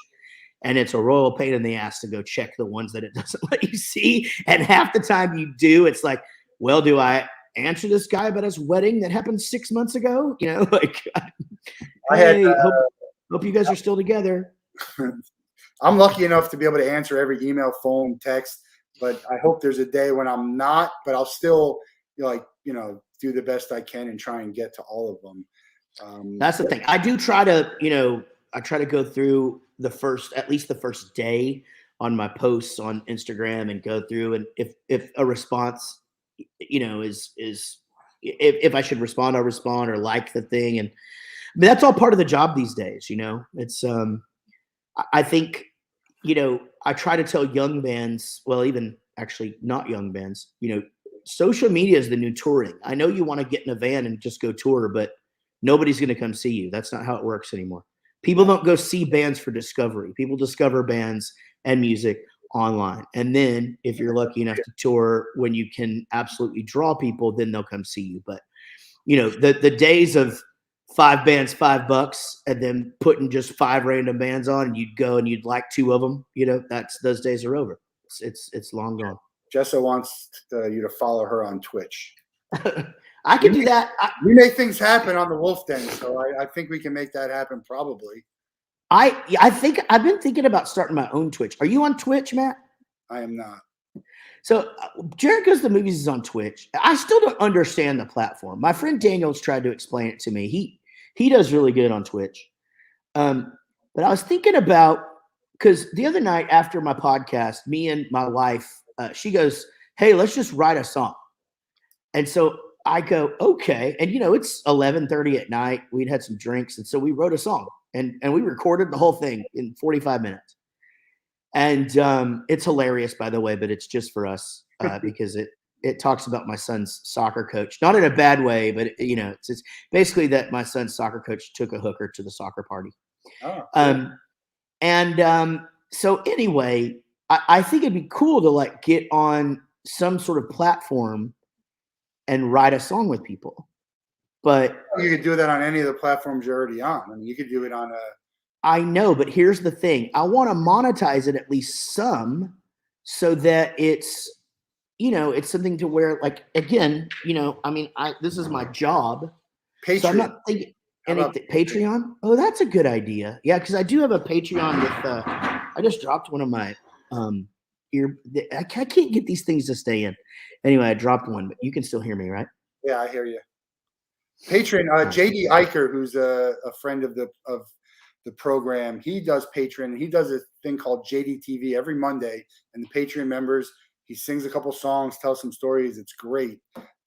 and it's a royal pain in the ass to go check the ones that it doesn't let you see. And half the time you do, it's like, well, do I answer this guy about his wedding that happened 6 months ago? Like, hey, hope you guys are still together. I'm lucky enough to be able to answer every email, phone, text, but I hope there's a day when I'm not, but I'll still do the best I can and try and get to all of them. That's the thing. I do try to, I try to go through at least the first day on my posts on Instagram and go through, and if a response, is if I should respond, I'll respond or like the thing. And I mean, that's all part of the job these days. It's, I think, I try to tell young bands, well, even actually not young bands, social media is the new touring. I know you want to get in a van and just go tour, but nobody's going to come see you. That's not how it works anymore. People don't go see bands for discovery. People discover bands and music online. And then if you're lucky enough to tour when you can absolutely draw people, then they'll come see you. But, the days of 5 bands, $5, and then putting just 5 random bands on, and you'd go and you'd like 2 of them, those days are over. It's long gone. Jessa wants you to follow her on Twitch. I can do that. We make things happen on the Wolff Den, so I think we can make that happen probably. I think I've been thinking about starting my own Twitch. Are you on Twitch, Matt? I am not. So Jaret Goes to the Movies is on Twitch. I still don't understand the platform. My friend Daniel's tried to explain it to me. He does really good on Twitch. But I was thinking about, because the other night after my podcast, me and my wife, she goes, hey, let's just write a song. And so I go, okay. And, it's 11:30 at night. We'd had some drinks. And so we wrote a song and we recorded the whole thing in 45 minutes. And it's hilarious, by the way, but it's just for us because it talks about my son's soccer coach, not in a bad way, but it's basically that my son's soccer coach took a hooker to the soccer party. Oh, cool. So anyway, I think it'd be cool to get on some sort of platform and write a song with people. But you could do that on any of the platforms you're already on. I mean, you could do it on I know, but here's the thing. I want to monetize it at least some so that it's, it's something to where, again, this is my job. Patreon. So I'm not thinking anything. Patreon? Oh, that's a good idea. Yeah, because I do have a Patreon with, I just dropped one of my I can't get these things to stay in. Anyway, I dropped one, but you can still hear me, right? Yeah, I hear you. Patreon, JD Iker, who's a friend of the program, he does Patreon. He does a thing called JD TV every Monday, and the Patreon members, he sings a couple songs, tells some stories. It's great,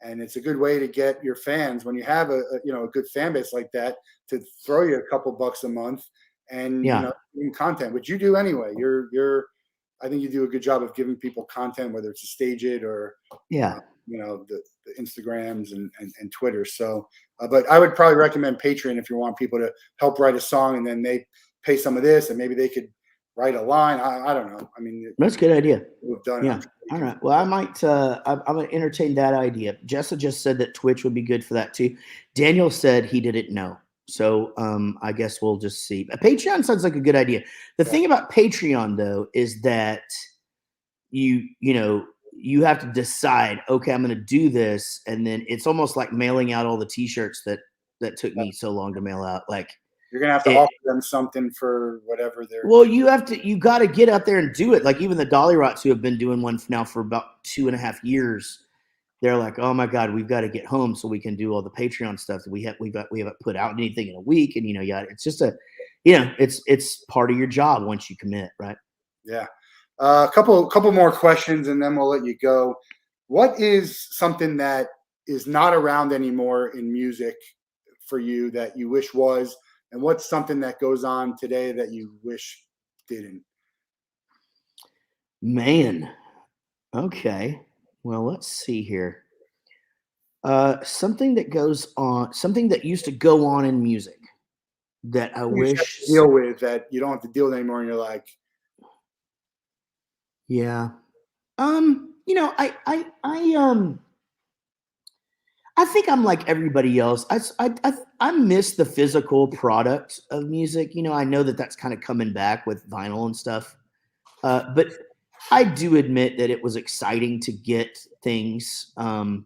and it's a good way to get your fans when you have a good fan base like that to throw you a couple bucks a month and content, which you do anyway. I think you do a good job of giving people content, whether it's a Stage It or the Instagrams and Twitter. So, but I would probably recommend Patreon if you want people to help write a song and then they pay some of this and maybe they could write a line. I don't know. I mean, that's a good idea. We've done. Yeah. All right. Well, I might. I'm going to entertain that idea. Jessa just said that Twitch would be good for that too. Daniel said he didn't know. So I guess we'll just see. Patreon sounds like a good idea. The thing about Patreon though is that you have to decide, okay, I'm going to do this. And then it's almost like mailing out all the t-shirts that took me so long to mail out. Like you're going to have to offer them something for whatever they're. Well, you got to get out there and do it. Like even the Dolly Rots who have been doing one now for about 2.5 years. They're like, oh my God, we've got to get home so we can do all the Patreon stuff that we haven't put out anything in a week. And, it's just it's part of your job once you commit. Right. Yeah. A couple more questions and then we'll let you go. What is something that is not around anymore in music for you that you wish was, and what's something that goes on today that you wish didn't? Man. Okay. Well, let's see here. Something that goes on, something that used to go on in music that I wish deal with that you don't have to deal with anymore. And you're like, Yeah. You know, I think I'm like everybody else. I miss the physical product of music. You know, I know that that's kind of coming back with vinyl and stuff. But I do admit that it was exciting to get things and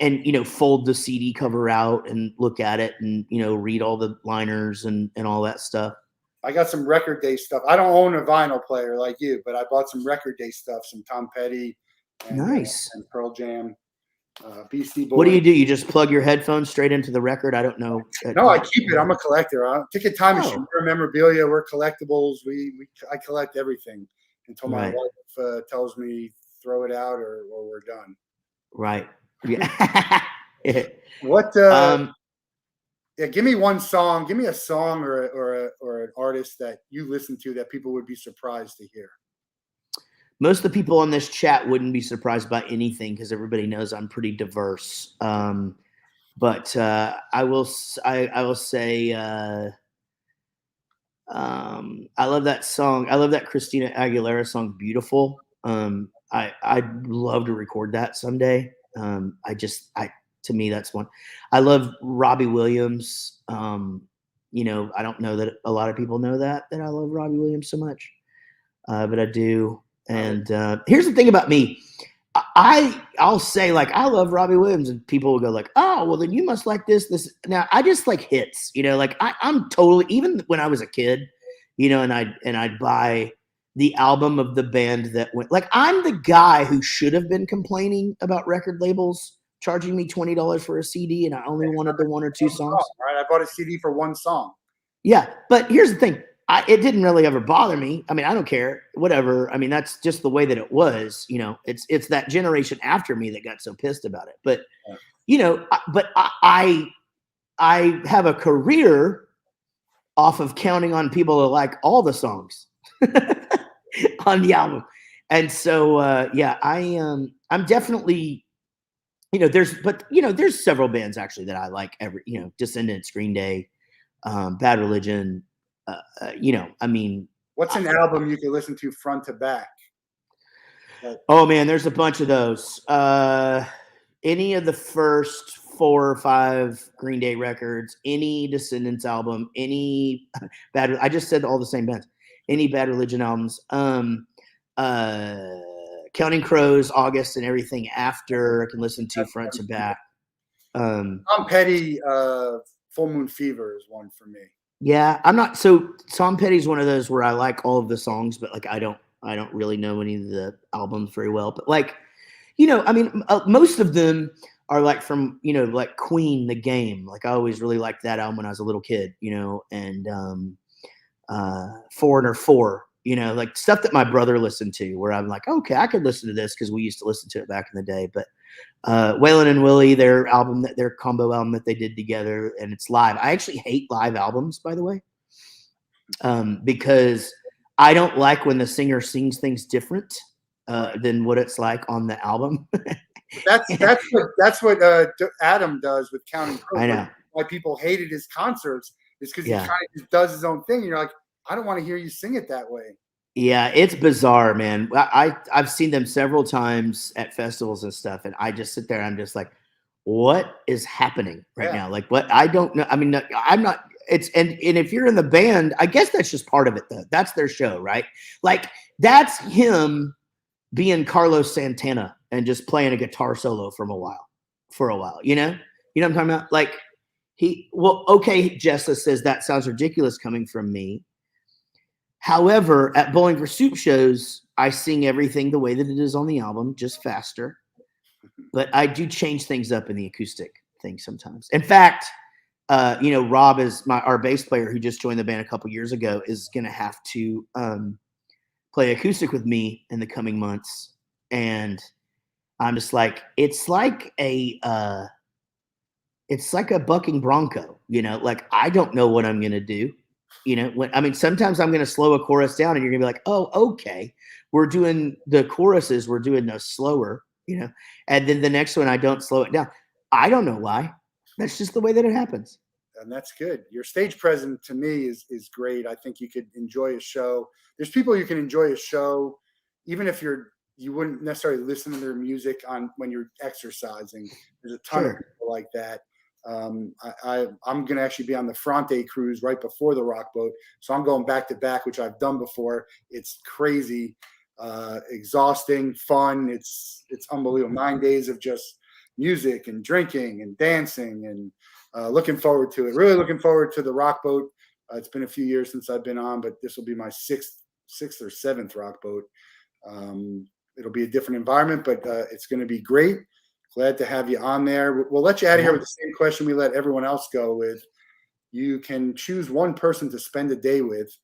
you know, fold the CD cover out and look at it and, you know, read all the liners and all that stuff. I got some record day stuff. I don't own a vinyl player like you, but I bought some record day stuff, some Tom Petty Nice. and Pearl Jam, Beastie What do Boys. you do? You just plug your headphones straight into the record? I don't know. No, I keep it. I'm a collector. Ticket Time Machine. Oh. We're memorabilia. We're collectibles. I collect everything until my Right. wife tells me throw it out or we're done. Right. Yeah. What? Yeah, give me one song. Give me a song or an artist that you listen to that people would be surprised to hear. Most of the people on this chat wouldn't be surprised by anything because everybody knows I'm pretty diverse. But I will say I love that song. I love that Christina Aguilera song, "Beautiful." I'd love to record that someday. To me, that's one. I love Robbie Williams. You know, I don't know that a lot of people know that I love Robbie Williams so much, but I do. And here's the thing about me. I'll say like I love Robbie Williams, and people will go like, "Oh, well then you must like this." Now I just like hits, you know. Like I'm totally, even when I was a kid, you know, and I'd buy the album of the band that went. Like I'm the guy who should have been complaining about record labels charging me $20 for a CD, and I only wanted the one or two songs. Right, I bought a CD for one song. Yeah, but here's the thing. It didn't really ever bother me. I mean, I don't care, whatever. I mean, that's just the way that it was. You know, it's that generation after me that got so pissed about it. But, you know, I have a career off of counting on people to like all the songs on the album. And so, yeah, I'm definitely, you know, there's several bands actually that I like you know, Descendants, Green Day, Bad Religion, you know, I mean, what's an album you can listen to front to back? Oh man, there's a bunch of those. Any of the first 4 or 5 Green Day records, any Descendants album, any I just said all the same bands. Any Bad Religion albums, Counting Crows, August, and everything after I can listen to front to back. Tom Petty, Full Moon Fever is one for me. Yeah, I'm not. So Tom Petty's one of those where I like all of the songs, but like I don't really know any of the albums very well. But like, you know, I mean, most of them are like from, you know, like Queen, The Game. Like I always really liked that album when I was a little kid, you know, and Foreigner 4, you know, like stuff that my brother listened to where I'm like, okay, I could listen to this because we used to listen to it back in the day. But Waylon and Willie, their combo album that they did together, and it's live. I actually hate live albums, by the way, because I don't like when the singer sings things different than what it's like on the album. That's what Adam does with Counting Crows. I know why people hated his concerts is because he Yeah. kind of just does his own thing. And you're like, I don't want to hear you sing it that way. Yeah, it's bizarre, man. I've seen them several times at festivals and stuff, and I just sit there and I'm just like, what is happening right now? Like, what? I don't know. I mean, I'm not. It's and if you're in the band, I guess that's just part of it, though. That's their show, right? Like, that's him being Carlos Santana and just playing a guitar solo for a while. You know what I'm talking about? Like, okay, Jessa says that sounds ridiculous coming from me. However, at Bowling for Soup shows, I sing everything the way that it is on the album, just faster. But I do change things up in the acoustic thing sometimes. In fact, you know, Rob is our bass player who just joined the band a couple years ago, is going to have to play acoustic with me in the coming months. And I'm just like, it's like a bucking bronco, you know, like I don't know what I'm going to do. You know, sometimes I'm going to slow a chorus down and you're going to be like, oh, okay, we're doing the choruses. We're doing those slower, you know, and then the next one, I don't slow it down. I don't know why. That's just the way that it happens. and that's good. Your stage presence to me is great. I think you could enjoy a show. There's people you can enjoy a show, even if you wouldn't necessarily listen to their music on when you're exercising. There's a ton of people like that. I'm going to actually be on the Fronte cruise right before the Rock Boat, so I'm going back to back, which I've done before. It's crazy, exhausting, fun. It's unbelievable. 9 days of just music and drinking and dancing, and looking forward to it. Really looking forward to the Rock Boat. It's been a few years since I've been on, but this will be my sixth or seventh Rock Boat. It'll be a different environment, but it's going to be great. Glad to have you on there. We'll let you out of here with the same question we let everyone else go with. You can choose one person to spend a day with.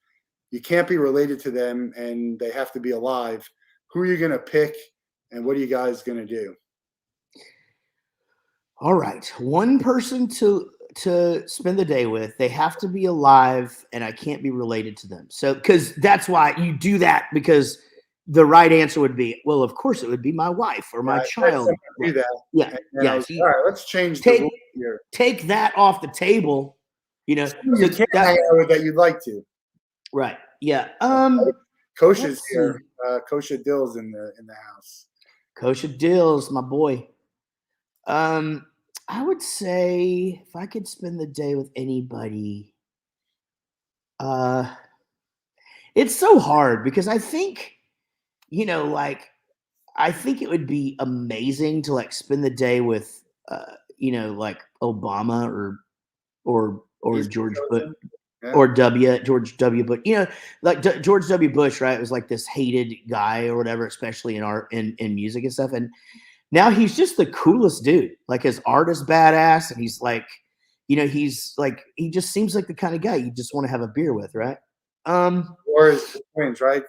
You can't be related to them, and they have to be alive. Who are you going to pick, and what are you guys going to do? All right. One person to spend the day with. They have to be alive, and I can't be related to them. So, because that's why you do that, because the right answer would be, well, of course it would be my wife or my child. Do that. Yeah. Yeah. All right, let's change the rule here. Take that off the table. You know, you can't hang out with that you'd like to. Right. Yeah. Kosha's here. Kosha Dill's in the house. Kosha Dill's my boy. I would say if I could spend the day with anybody, it's so hard because I think, I think it would be amazing to like spend the day with, like Obama or George Bush. Yeah. Or George W. Bush, like George W. Bush, right? It was like this hated guy or whatever, especially in art and in music and stuff. And now he's just the coolest dude. Like his art is badass, and he's like, he's like, he just seems like the kind of guy you just want to have a beer with, right? Or his twins, right?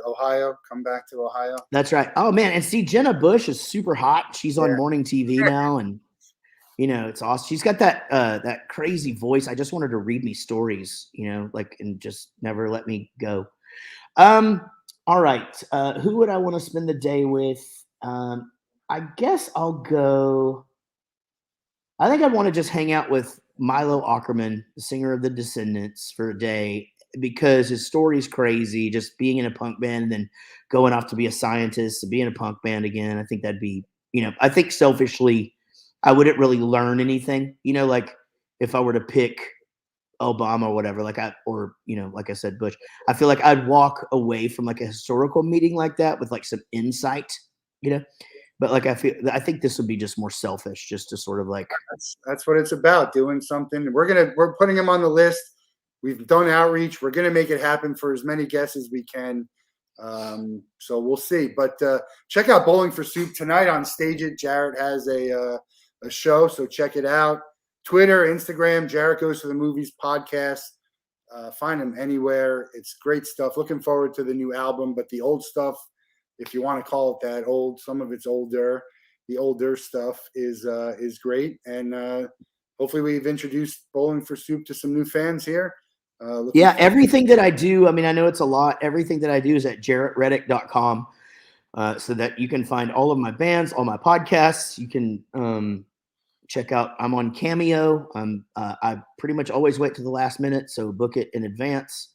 Ohio, come back to Ohio. That's right. Oh man, and see, Jenna Bush is super hot. She's on morning TV now, and it's awesome. She's got that crazy voice. I just want her to read me stories, and just never let me go. All right. Who would I want to spend the day with? I guess I'll go. I think I'd want to just hang out with Milo Aukerman, the singer of the Descendants, for a day, because his story's crazy. Just being in a punk band and then going off to be a scientist, to be in a punk band again. I think that'd be, I think selfishly, I wouldn't really learn anything, like if I were to pick Obama or whatever, like I said, Bush, I feel like I'd walk away from like a historical meeting like that with like some insight, but like, I think this would be just more selfish, just to sort of like, that's what it's about, doing something. We're putting him on the list. We've done outreach. We're going to make it happen for as many guests as we can. So we'll see, but check out Bowling for Soup tonight on Stage It. Jaret has a show, so check it out. Twitter, Instagram, Jaret Goes to the Movies podcast. Find him anywhere. It's great stuff. Looking forward to the new album, but the old stuff, if you want to call it that, old, some of it's older. The older stuff is great, and hopefully we've introduced Bowling for Soup to some new fans here. Everything that I do, I mean, I know it's a lot. Everything that I do is at jaretreddick.com. So that you can find all of my bands, all my podcasts. You can check out. I'm on Cameo. I pretty much always wait to the last minute, so book it in advance.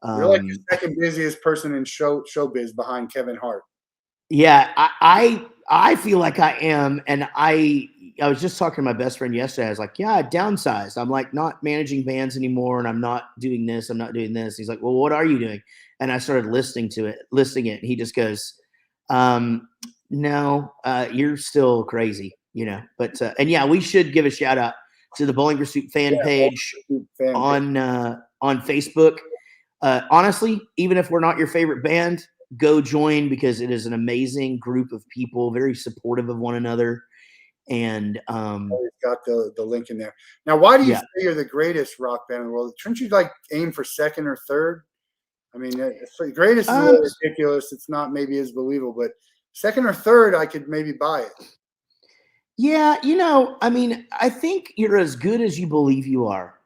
You're like the second busiest person in showbiz behind Kevin Hart. Yeah, I feel like I am, and I was just talking to my best friend yesterday. I was like, yeah, I downsized. I'm like not managing bands anymore, and I'm not doing this. I'm not doing this. He's like, well, what are you doing? And I started listing it. And he just goes, no, you're still crazy, but, and yeah, we should give a shout out to the Bowling for Soup fan page on Facebook. Honestly, even if we're not your favorite band, go join, because it is an amazing group of people, very supportive of one another. And it's got the link in there. Now, why do you say you're the greatest rock band in the world? Shouldn't you like aim for second or third? I mean, greatest is a little ridiculous. It's not maybe as believable, but second or third, I could maybe buy it. Yeah, I mean, I think you're as good as you believe you are,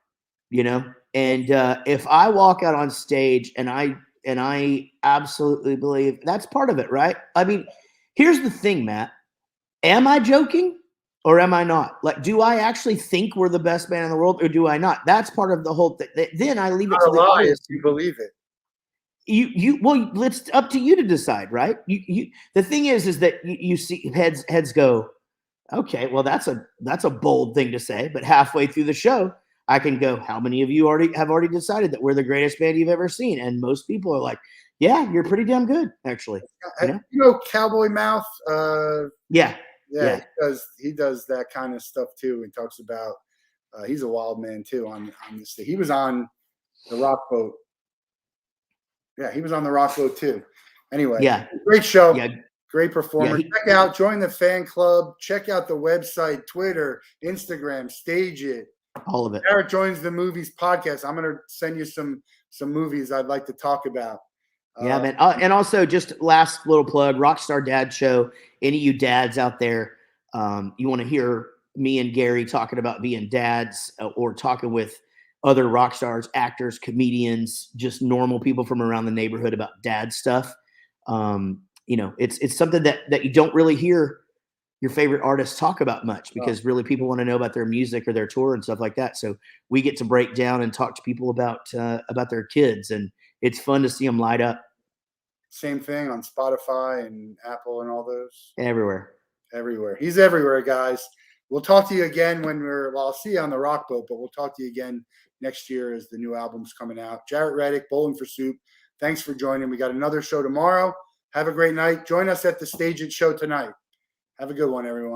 And if I walk out on stage and I absolutely believe, that's part of it, right? I mean, here's the thing, Matt. Am I joking? or am I not? Like, do I actually think we're the best band in the world, or do I not? That's part of the whole thing. Then I leave it to the lie if artist. you believe it. Well, it's up to you to decide, right? The thing is that you see heads go, okay, well, that's a bold thing to say, but halfway through the show, I can go, how many of you have already decided that we're the greatest band you've ever seen? And most people are like, yeah, you're pretty damn good, actually. You know Cowboy Mouth? Yeah. He does that kind of stuff too. He talks about he's a wild man too on this thing. He was on the Rock Boat. Yeah, he was on the Rock Boat too. Anyway, yeah, great show. Yeah. Great performer. Check out, join the fan club. Check out the website, Twitter, Instagram, Stage It. All of it. Jaret Joins the Movies podcast. I'm going to send you some movies I'd like to talk about. Yeah, man. And also, just last little plug, Rockstar Dad Show. Any of you dads out there, you want to hear me and Gary talking about being dads or talking with other rock stars, actors, comedians, just normal people from around the neighborhood about dad stuff. It's something that you don't really hear your favorite artists talk about much, because really people want to know about their music or their tour and stuff like that. So we get to break down and talk to people about their kids, and it's fun to see them light up. Same thing on Spotify and Apple and all those. Everywhere. He's everywhere, guys. We'll talk to you again I'll see you on the Rock Boat, but we'll talk to you again next year as the new album's coming out. Jaret Reddick, Bowling for Soup. Thanks for joining. We got another show tomorrow. Have a great night. Join us at the Stage It show tonight. Have a good one, everyone.